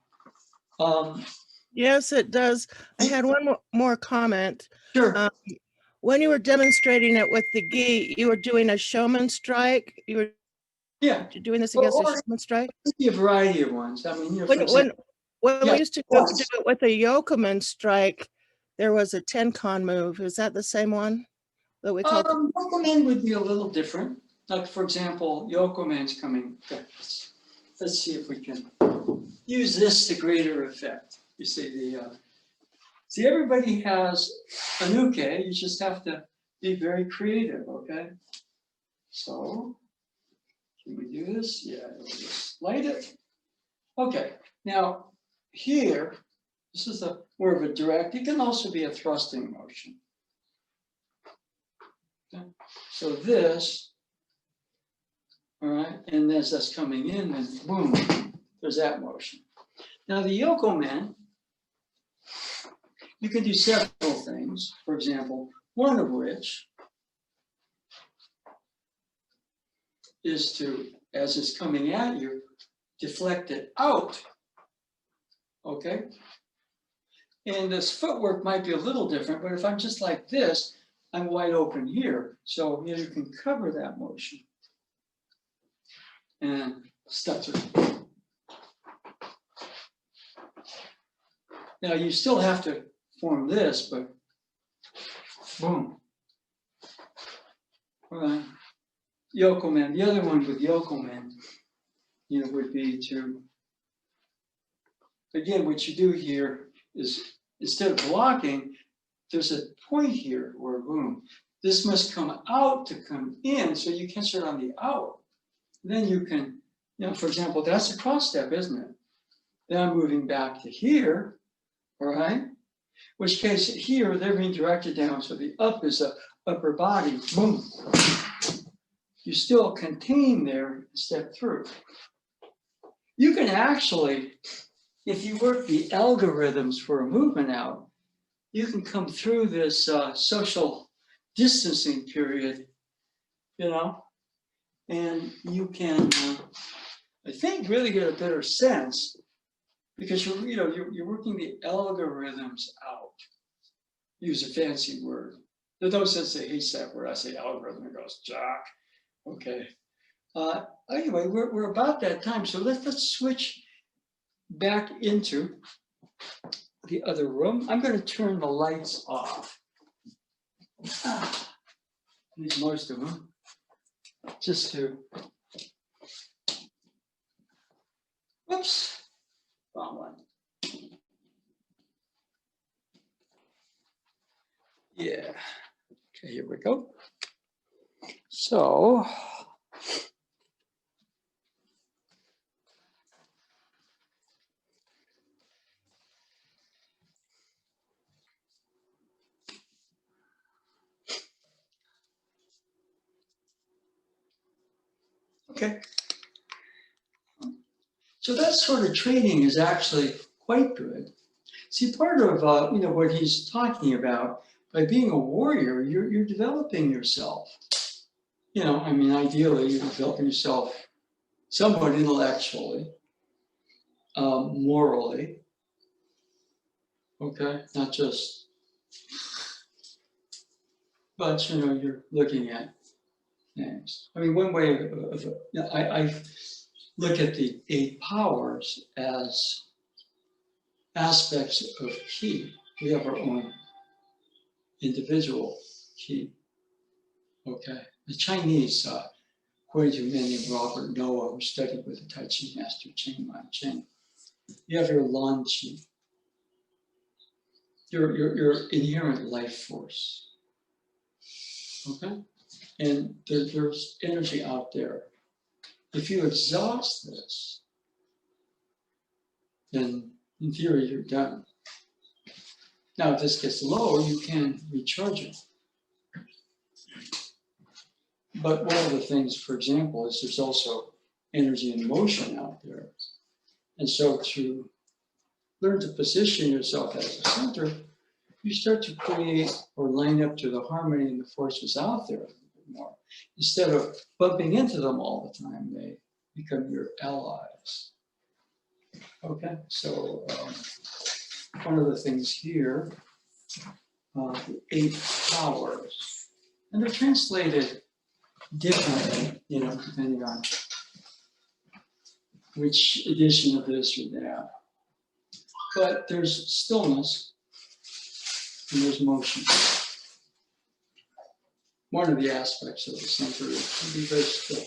Yes, it does. I had one more comment.
Sure.
When you were demonstrating it with the gi, you were doing a showman strike. You were doing this against a showman strike.
A variety of ones. I mean, for example,
when we used to do it with a yokomen strike, there was a tenkan move. Is that the same one that we called?
Yokomen would be a little different. Like, for example, yokomen's coming. Let's see if we can use this to greater effect. You see see, everybody has a nuke. You just have to be very creative, okay? So, can we do this? Yeah, we'll just light it. Okay, now here, this is more of a direct. It can also be a thrusting motion. Okay. So this, all right, and as that's coming in, then boom, there's that motion. Now the yokomen, you can do several things. For example, one of which is to, as it's coming at you, deflect it out. Okay? And this footwork might be a little different, but if I'm just like this, I'm wide open here. So you can cover that motion. And step through. Now you still have to form this, but boom. All right. Yokomen. The other one with yokomen, would be to, again, what you do here is instead of blocking, there's a point here where boom. This must come out to come in, so you catch it on the out. Then you can, for example, that's a cross step, isn't it? Then I'm moving back to here, all right? Which case here, they're being directed down, so the up is a upper body, boom. You still contain there and step through. You can actually, if you work the algorithms for a movement out, you can come through this social distancing period, and you can, I think, really get a better sense because you're working the algorithms out. Use a fancy word. There's no sense that hates that word. I say algorithm, it goes, Jack. Okay. Anyway, we're about that time, so let's switch back into the other room. I'm going to turn the lights off. These most of them, just to. Whoops, wrong one. Yeah. Okay, here we go. So. Okay. So that sort of training is actually quite good. See, part of what he's talking about, by being a warrior, you're developing yourself. Ideally, you're developing yourself somewhat intellectually, morally. Okay, not just, but you're looking at things. One way of I look at the 8 powers as aspects of ki. We have our own individual ki. Okay, the Chinese, according to a man named Robert Noah, who studied with the Tai Chi master Cheng Man-cheng, you have your Lan Chi, your inherent life force. Okay, and there's energy out there. If you exhaust this, then in theory you're done. Now, if this gets low, you can recharge it. But one of the things, for example, is there's also energy and motion out there. And so to learn to position yourself as a center, you start to create or line up to the harmony and the forces out there a little bit more. Instead of bumping into them all the time, they become your allies. Okay, so one of the things here, the 8 powers, and they're translated differently, depending on which edition of this or that. But there's stillness and there's motion. One of the aspects of the center is to be very still.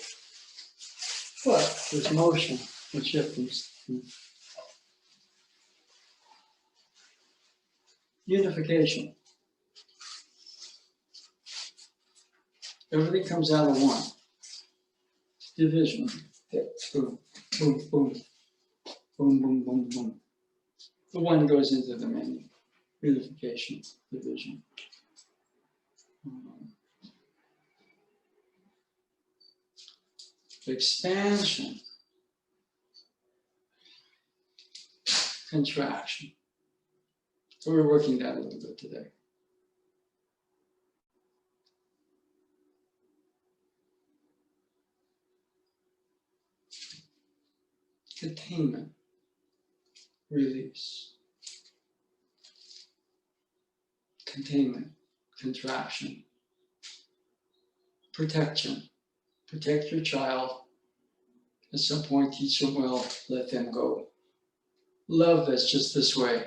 But there's motion and shifting. Unification. Everything comes out of one. Division. Boom, boom, boom, boom, boom, boom, boom. The one goes into the many. Unification, division. Expansion. Contraction. So we're working that a little bit today. Containment, release. Containment, contraction. Protection, protect your child. At some point, teach them well, let them go. Love that's just this way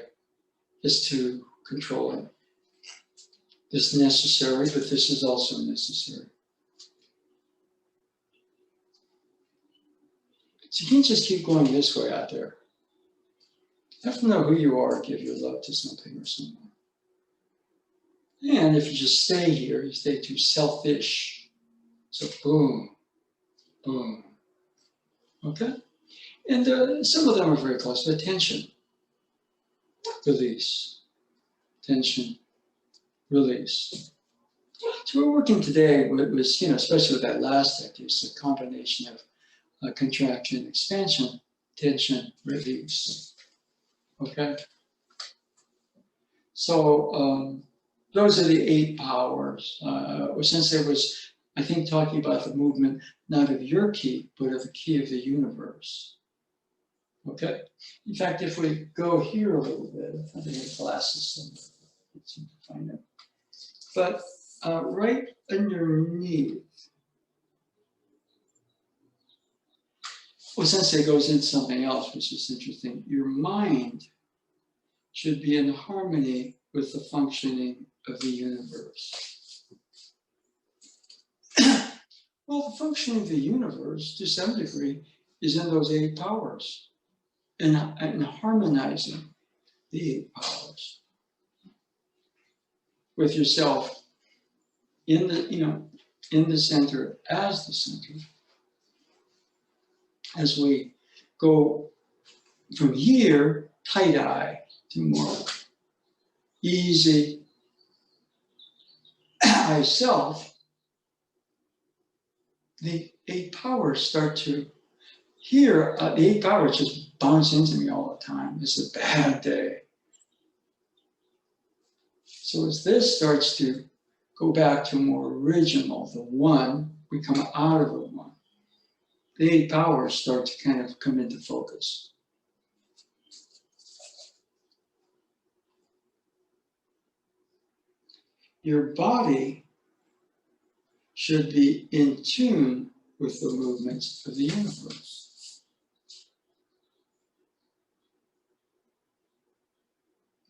is to control it. This is necessary, but this is also necessary. So you can't just keep going this way out there. You have to know who you are, give your love to something or someone. And if you just stay here, you stay too selfish. So boom, boom. Okay? And some of them are very close to attention. Release. Tension. Release. So we're working today with especially with that last technique, it's a combination of contraction, expansion, tension, release. Okay? So those are the 8 powers. Sensei was, I think, talking about the movement, not of your ki, but of the ki of the universe. Okay? In fact, if we go here a little bit, I think the glasses, let's see if I can find it. But right underneath, Sensei goes into something else, which is interesting. Your mind should be in harmony with the functioning of the universe. Well, the functioning of the universe, to some degree, is in those 8 powers, and harmonizing the 8 powers with yourself in the center, as the center. As we go from here, tight-eye, to more easy I self, the 8 powers start to, here, the 8 powers just bounce into me all the time. It's a bad day. So as this starts to go back to more original, the one, we come out of the one. The 8 powers start to kind of come into focus. Your body should be in tune with the movements of the universe.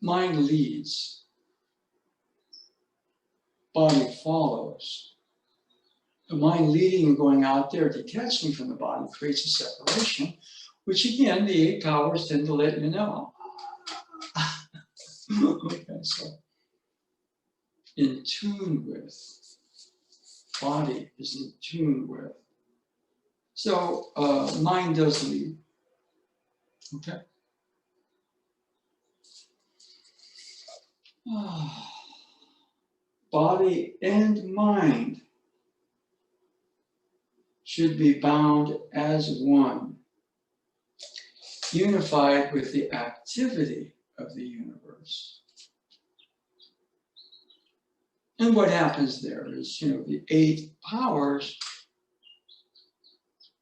Mind leads, body follows. The mind leading and going out there, detaching from the body, creates a separation, which again, the 8 powers tend to let you know. Okay, so in tune with, body is in tune with. So mind does lead, okay? Body and mind should be bound as one, unified with the activity of the universe. And what happens there is, the 8 powers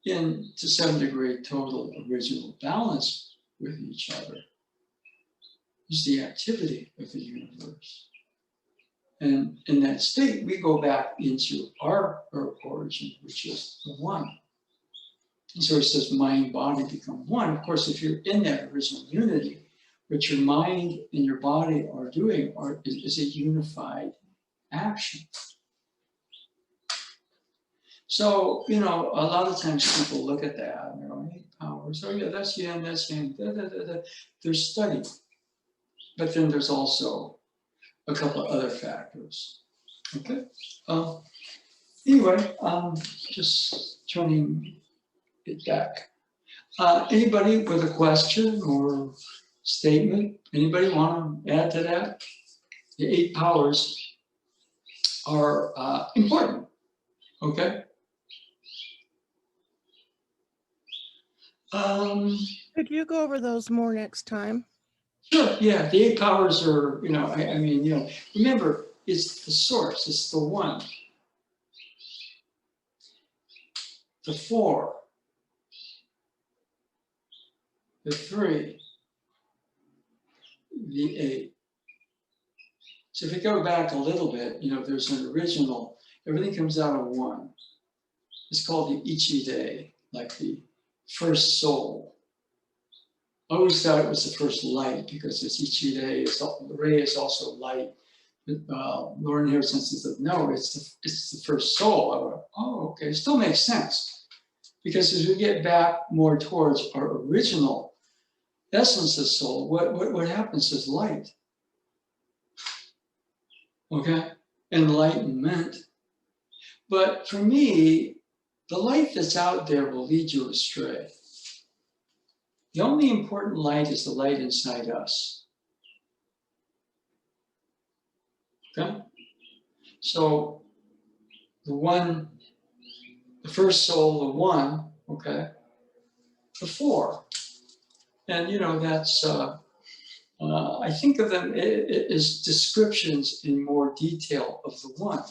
in, to some degree, total original balance with each other is the activity of the universe. And in that state, we go back into our origin, which is the one. And so it says mind, body become one. Of course, if you're in that original unity, what your mind and your body are doing is a unified action. So, a lot of times people look at that and they're going, 8 powers, oh yeah, that's yin, that's yang, da, da, da, da. There's study. But then there's also a couple of other factors. Okay. Anyway, just turning it back. Anybody with a question or statement? Anybody want to add to that? The 8 powers are important. Okay.
Could you go over those more next time?
Sure. Yeah, the 8 powers are, remember, it's the source, it's the one. The 4, the 3, the 8. So if you go back a little bit, there's an original, everything comes out of 1. It's called the Ichi-Dei, like the first soul. I always thought it was the first light because it's Ichi-Dei, the ray is also light. Lauren here says, no, it's the first soul. I went, oh, okay, still makes sense. Because as we get back more towards our original essence of soul, what happens is light. Okay? Enlightenment. But for me, the light that's out there will lead you astray. The only important light is the light inside us. Okay? So the first soul, the 1, okay? The 4. And that's, I think of them as descriptions in more detail of the 1.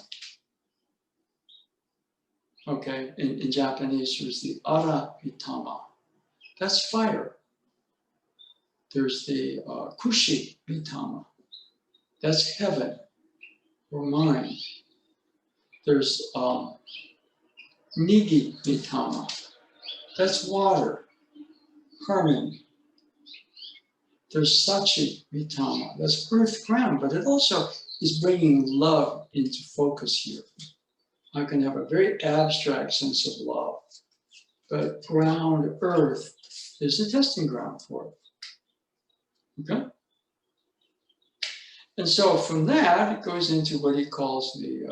Okay, in Japanese, there's the ara-mitama. That's fire. There's the kushi-mitama. That's heaven or mind. There's nigi-mitama. That's water, harmony. There's sachi-mitama. That's earth ground, but it also is bringing love into focus here. I can have a very abstract sense of love, but ground, earth, is the testing ground for it. Okay? And so from that, it goes into what he calls the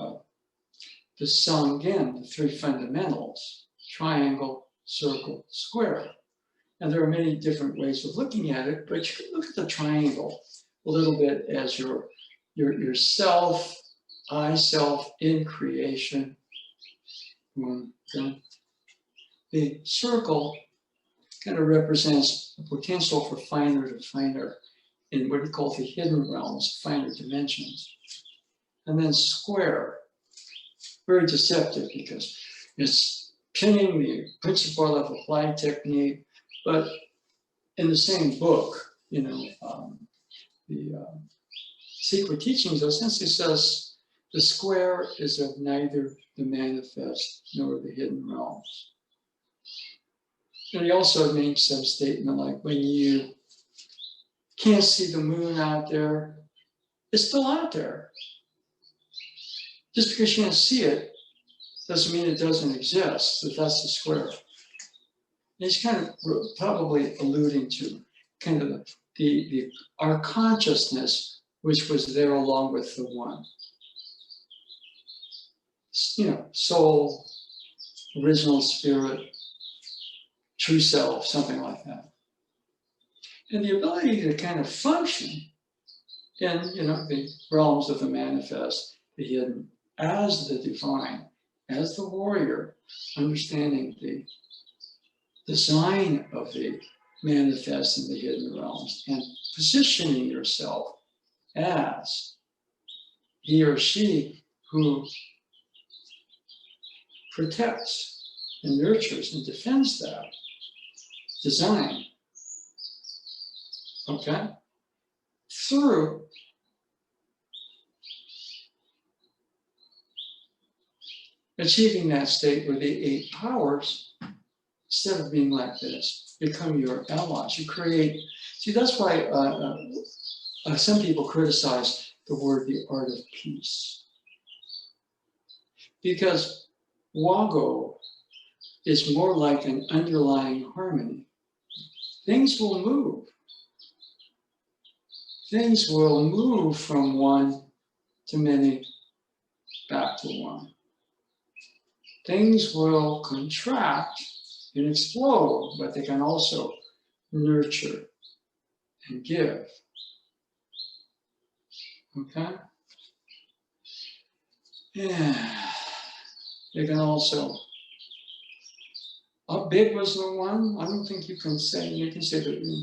Sangen, the 3 fundamentals: triangle, circle, square. And there are many different ways of looking at it, but you can look at the triangle a little bit as your self, I self in creation. Okay. The circle kind of represents the potential for finer to finer in what we call the hidden realms, finer dimensions. And then square, very deceptive because it's pinning the principle of applied technique, but in the same book, the Secret Teachings essentially says the square is of neither the manifest nor the hidden realms. And he also makes some statement like, when you can't see the moon out there, it's still out there. Just because you can't see it doesn't mean it doesn't exist. So that's the square. And he's kind of probably alluding to kind of our consciousness, which was there along with the 1. Soul, original spirit, true self, something like that. And the ability to kind of function in, the realms of the manifest, the hidden, as the divine, as the warrior, understanding the design of the manifest in the hidden realms, and positioning yourself as he or she who protects and nurtures and defends that design, okay, through achieving that state where the 8 powers, instead of being like this, become your allies. You create, see, that's why some people criticize the word the art of peace. Because Wago is more like an underlying harmony. Things will move. Things will move from one to many, back to one. Things will contract and explode, but they can also nurture and give. Okay? Yeah. They can also, how big was the one? I don't think you can say that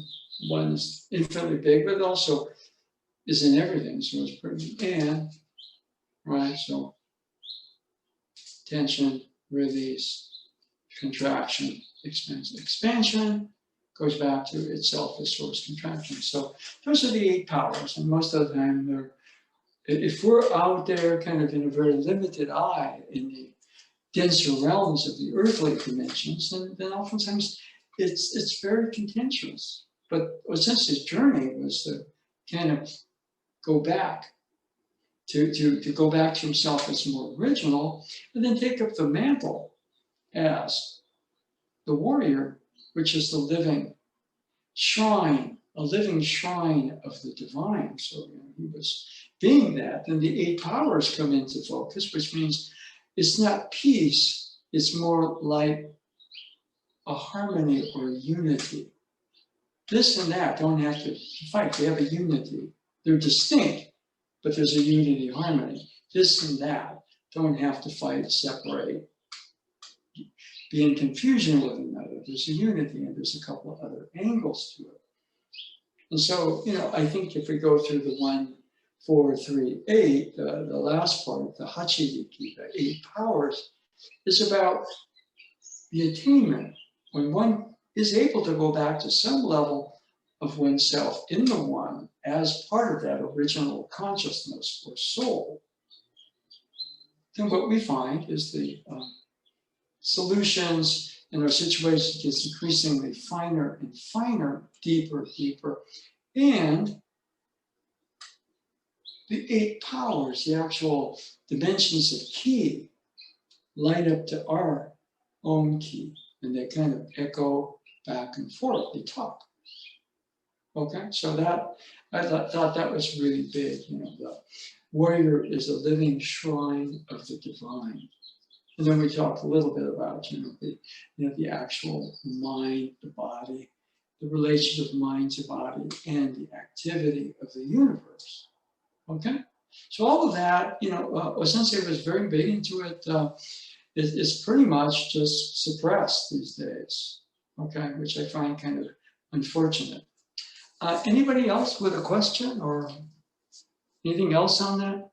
one is infinitely big, but it also is in everything, so it's pretty, and, right, so tension, release, contraction, expansion. Expansion goes back to itself as source contraction. So those are the 8 powers, and most of the time they're, if we're out there kind of in a very limited eye in the denser realms of the earthly dimensions, then oftentimes it's very contentious. But essentially, his journey was to kind of go back to go back to himself as more original, and then take up the mantle as the warrior, which is the living shrine, a living shrine of the divine. So he was being that. Then the 8 powers come into focus, which means it's not peace, it's more like a harmony or unity. This and that don't have to fight, they have a unity. They're distinct, but there's a unity, harmony. This and that don't have to fight, separate, be in confusion with another. There's a unity, and there's a couple of other angles to it. And so, I think if we go through the 1, 4, 3, 8, the last part, the Hachiriki, the 8 powers, is about the attainment. When one is able to go back to some level of oneself in the one as part of that original consciousness or soul, then what we find is the solutions in our situation gets increasingly finer and finer, deeper, deeper, and the 8 powers, the actual dimensions of ki, light up to our own ki, and they kind of echo back and forth. They talk. Okay, so that I thought that was really big. The warrior is a living shrine of the divine. And then we talked a little bit about, the actual mind, the body, the relation of mind to body, and the activity of the universe. Okay, so all of that, Sensei was very big into it. It's pretty much just suppressed these days. Okay, which I find kind of unfortunate. Anybody else with a question or anything else on that?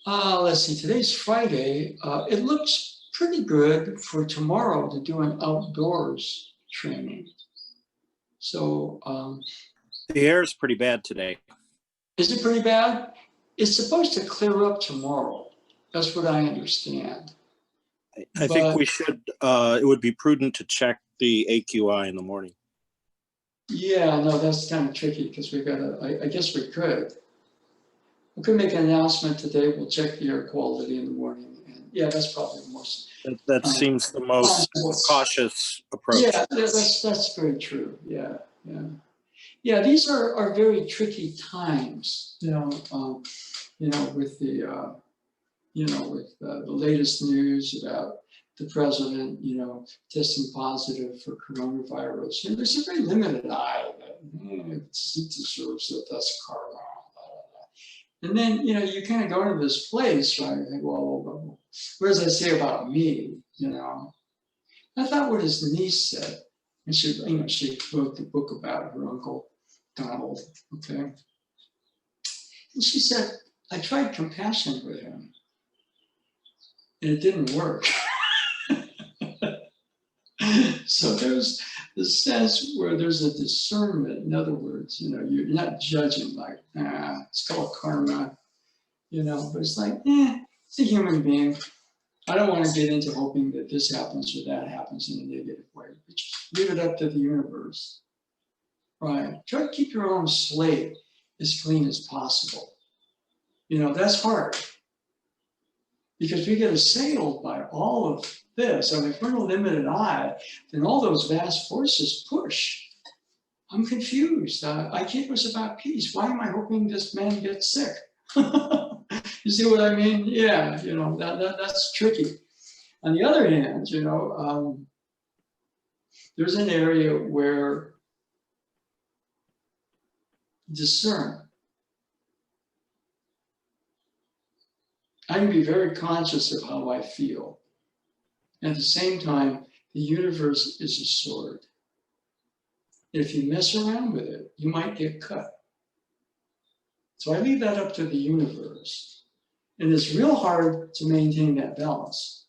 Let's see, today's Friday. It looks pretty good for tomorrow to do an outdoors training. So.
The air is pretty bad today.
Is it pretty bad? It's supposed to clear up tomorrow. That's what I understand.
I think we should, it would be prudent to check the AQI in the morning.
Yeah, no, that's kind of tricky because we got to, I guess we could. We could make an announcement today. We'll check the air quality in the morning. And yeah, that's probably the most.
That seems the most cautious approach.
Yeah, that's very true. Yeah. Yeah, these are very tricky times, with the, with the latest news about the president, testing positive for coronavirus. There's a very limited eye that it deserves that, that's karma. And then, you kind of go into this place, right? You think, well, what does that say about me, I thought what his niece said And she, she wrote the book about her uncle, Donald, okay? And she said, I tried compassion with him, and it didn't work. So there's the sense where there's a discernment. In other words, you're not judging like, it's called karma, but it's like, it's a human being. I don't want to get into hoping that this happens or that happens in a negative way. Just leave it up to the universe, right? Try to keep your own slate as clean as possible. That's hard because we get assailed by all of this. I mean, if we're in a limited eye, then all those vast forces push. I'm confused. Aikido was about peace. Why am I hoping this man gets sick? You see what I mean? Yeah, that's tricky. On the other hand, there's an area where discern. I can be very conscious of how I feel. At the same time, the universe is a sword. If you mess around with it, you might get cut. So I leave that up to the universe. And it's real hard to maintain that balance.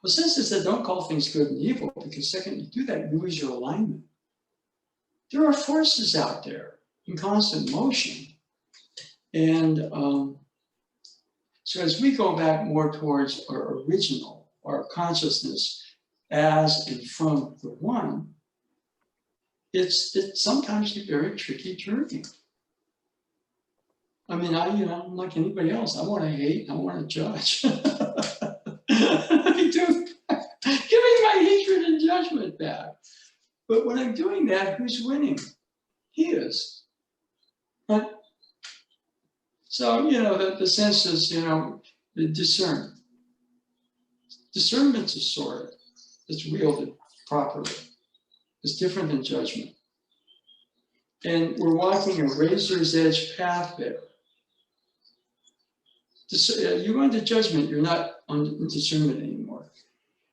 Well, since it said don't call things good and evil, because the second you do that, you lose your alignment. There are forces out there in constant motion. And so as we go back more towards our original, our consciousness as and from the one, it's sometimes a very tricky journey. I mean, I'm like anybody else. I want to hate, I want to judge. I do. Give me my hatred and judgment back. But when I'm doing that, who's winning? He is. Right? So, the sense is, discern. Discernment's a sword that's wielded properly. It's different than judgment. And we're walking a razor's edge path there. You go into judgment, you're not on discernment anymore.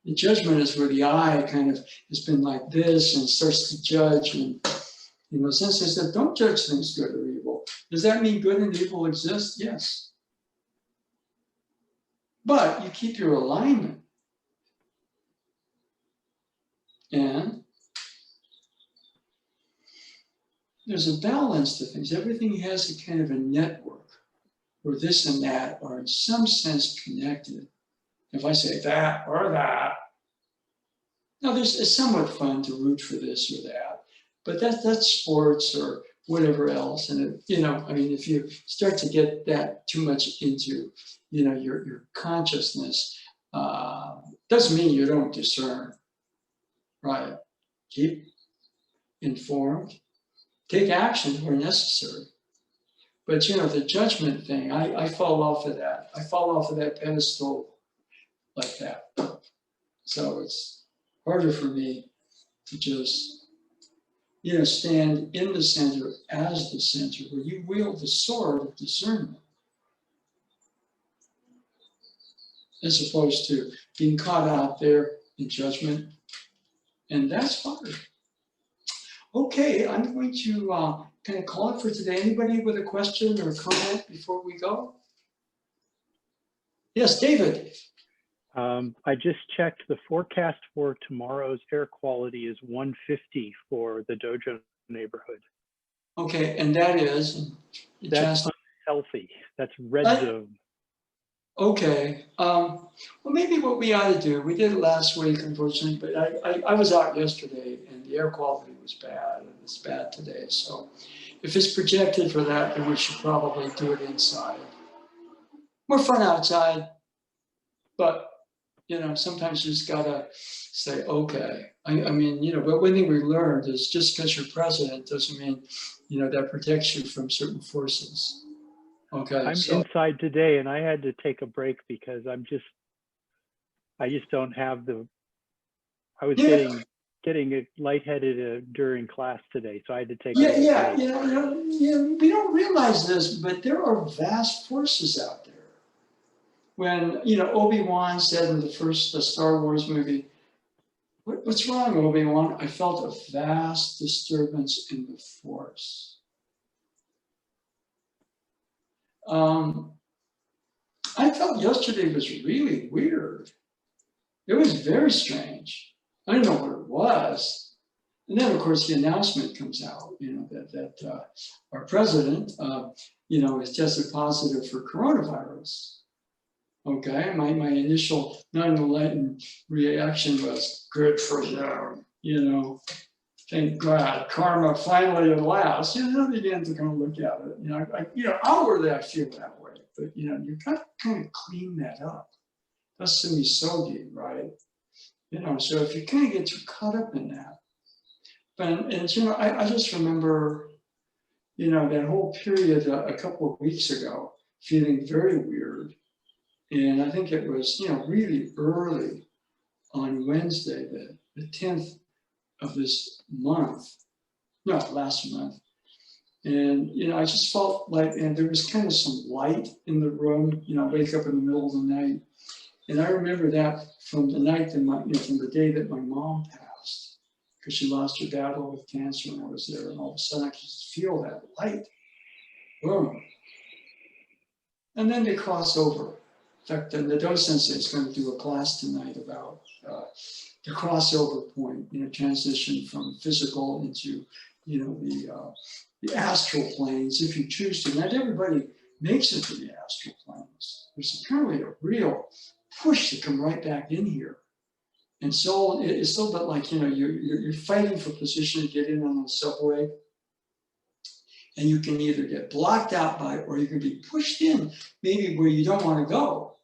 And judgment is where the eye kind of has been like this and starts to judge. And, since I said, don't judge things good or evil. Does that mean good and evil exist? Yes. But you keep your alignment. And there's a balance to things. Everything has a kind of a network where this and that are in some sense connected. If I say that or that, now it's somewhat fun to root for this or that, but that's sports or whatever else. And if you start to get that too much into, your consciousness, doesn't mean you don't discern, right? Keep informed, take action where necessary. But the judgment thing, I fall off of that. I fall off of that pedestal like that. So it's harder for me to just, stand in the center as the center, where you wield the sword of discernment, as opposed to being caught out there in judgment. And that's hard. Okay, I'm going to kind of call it for today. Anybody with a question or comment before we go? Yes, David.
I just checked the forecast for tomorrow's air quality is 150 for the dojo neighborhood.
Okay, and that is?
That's unhealthy. That's red zone.
Okay. Well, maybe what we ought to do, we did it last week, unfortunately, but I was out yesterday and the air quality was bad and it's bad today. So if it's projected for that, then we should probably do it inside. More fun outside, but sometimes you just gotta say, okay. I mean, but one thing we learned is just because you're president doesn't mean, that protects you from certain forces. Okay.
I'm inside today and I had to take a break because I just don't have I was getting lightheaded during class today, so I had to take a break.
We don't realize this, but there are vast forces out there. When, Obi-Wan said in the first Star Wars movie, What's wrong, Obi-Wan? I felt a vast disturbance in the force. I felt yesterday was really weird. It was very strange. I didn't know what it was. And then, of course, the announcement comes out, that our president, is tested positive for coronavirus. Okay, my initial non-enlightened reaction was, good for them, thank God, karma finally at last. I began to kind of look at it. Outwardly I feel that way, but you got to kind of clean that up. That's sumisogi, right? So if you kind of get too caught up in that, I just remember, that whole period a couple of weeks ago, feeling very weird. And I think it was, really early on Wednesday, the 10th of this month, no, last month. And, I just felt like, and there was kind of some light in the room, wake up in the middle of the night. And I remember that from the night that from the day that my mom passed, because she lost her battle with cancer when I was there. And all of a sudden I could just feel that light, boom. And then they cross over. In fact, the Nado Sensei is going to do a class tonight about the crossover point, transition from physical into, the astral planes, if you choose to. Not everybody makes it to the astral planes. There's apparently a real push to come right back in here. And so it's still a bit like, you're fighting for position to get in on the subway. And you can either get blocked out by it, or you can be pushed in maybe where you don't want to go.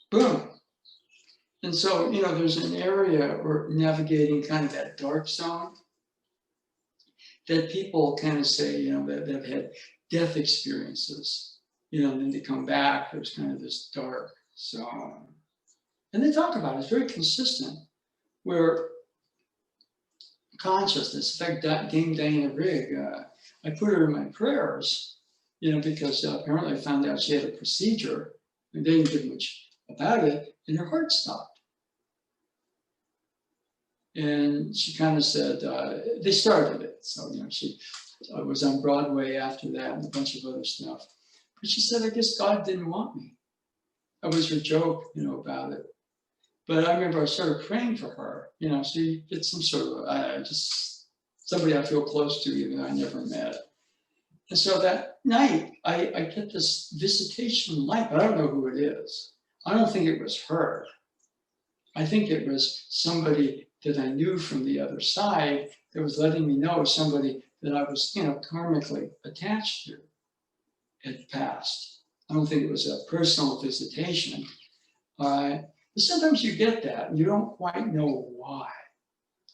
Boom. And so, there's an area where navigating kind of that dark zone that people kind of say, that they've had death experiences, and then they come back, there's kind of this dark zone. And they talk about it, it's very consistent, where consciousness, in fact, Dame Diana Rigg, I put her in my prayers, because apparently I found out she had a procedure, and they didn't give much about it, and her heart stopped. And she kind of said, they started it. So, she was on Broadway after that and a bunch of other stuff. But she said, I guess God didn't want me. That was her joke, about it. But I remember I started praying for her. She did some sort of, somebody I feel close to, even though I never met. And so that night, I get this visitation light, but I don't know who it is. I don't think it was her. I think it was somebody that I knew from the other side that was letting me know somebody that I was, karmically attached to had passed. I don't think it was a personal visitation. But sometimes you get that and you don't quite know why.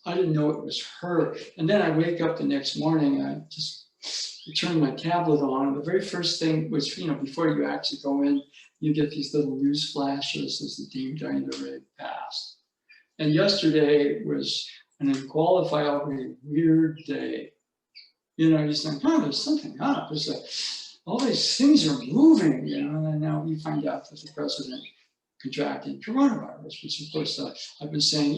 I didn't know it was her. And then I wake up the next morning and I just turn my tablet on. And the very first thing was, before you actually go in, you get these little news flashes as the Dame Diana Rigg passed. And yesterday was an unqualifiably weird day. You think, there's something up. All these things are moving, and then now we find out that the president contracted coronavirus, which of course I've been saying,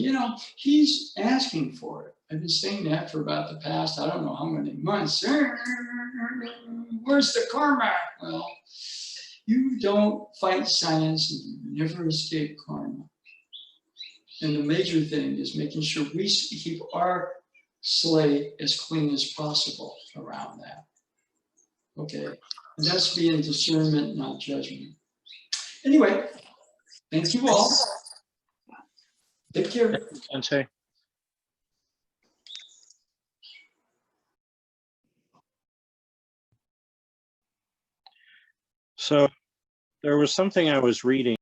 he's asking for it. I've been saying that for about the past, I don't know how many months. Where's the karma? Well, you don't fight science and you never escape karma. And the major thing is making sure we keep our slate as clean as possible around that. Okay, and that's being discernment, not judgment. Anyway, thank you all. Take care.
Sensei. So there was something I was reading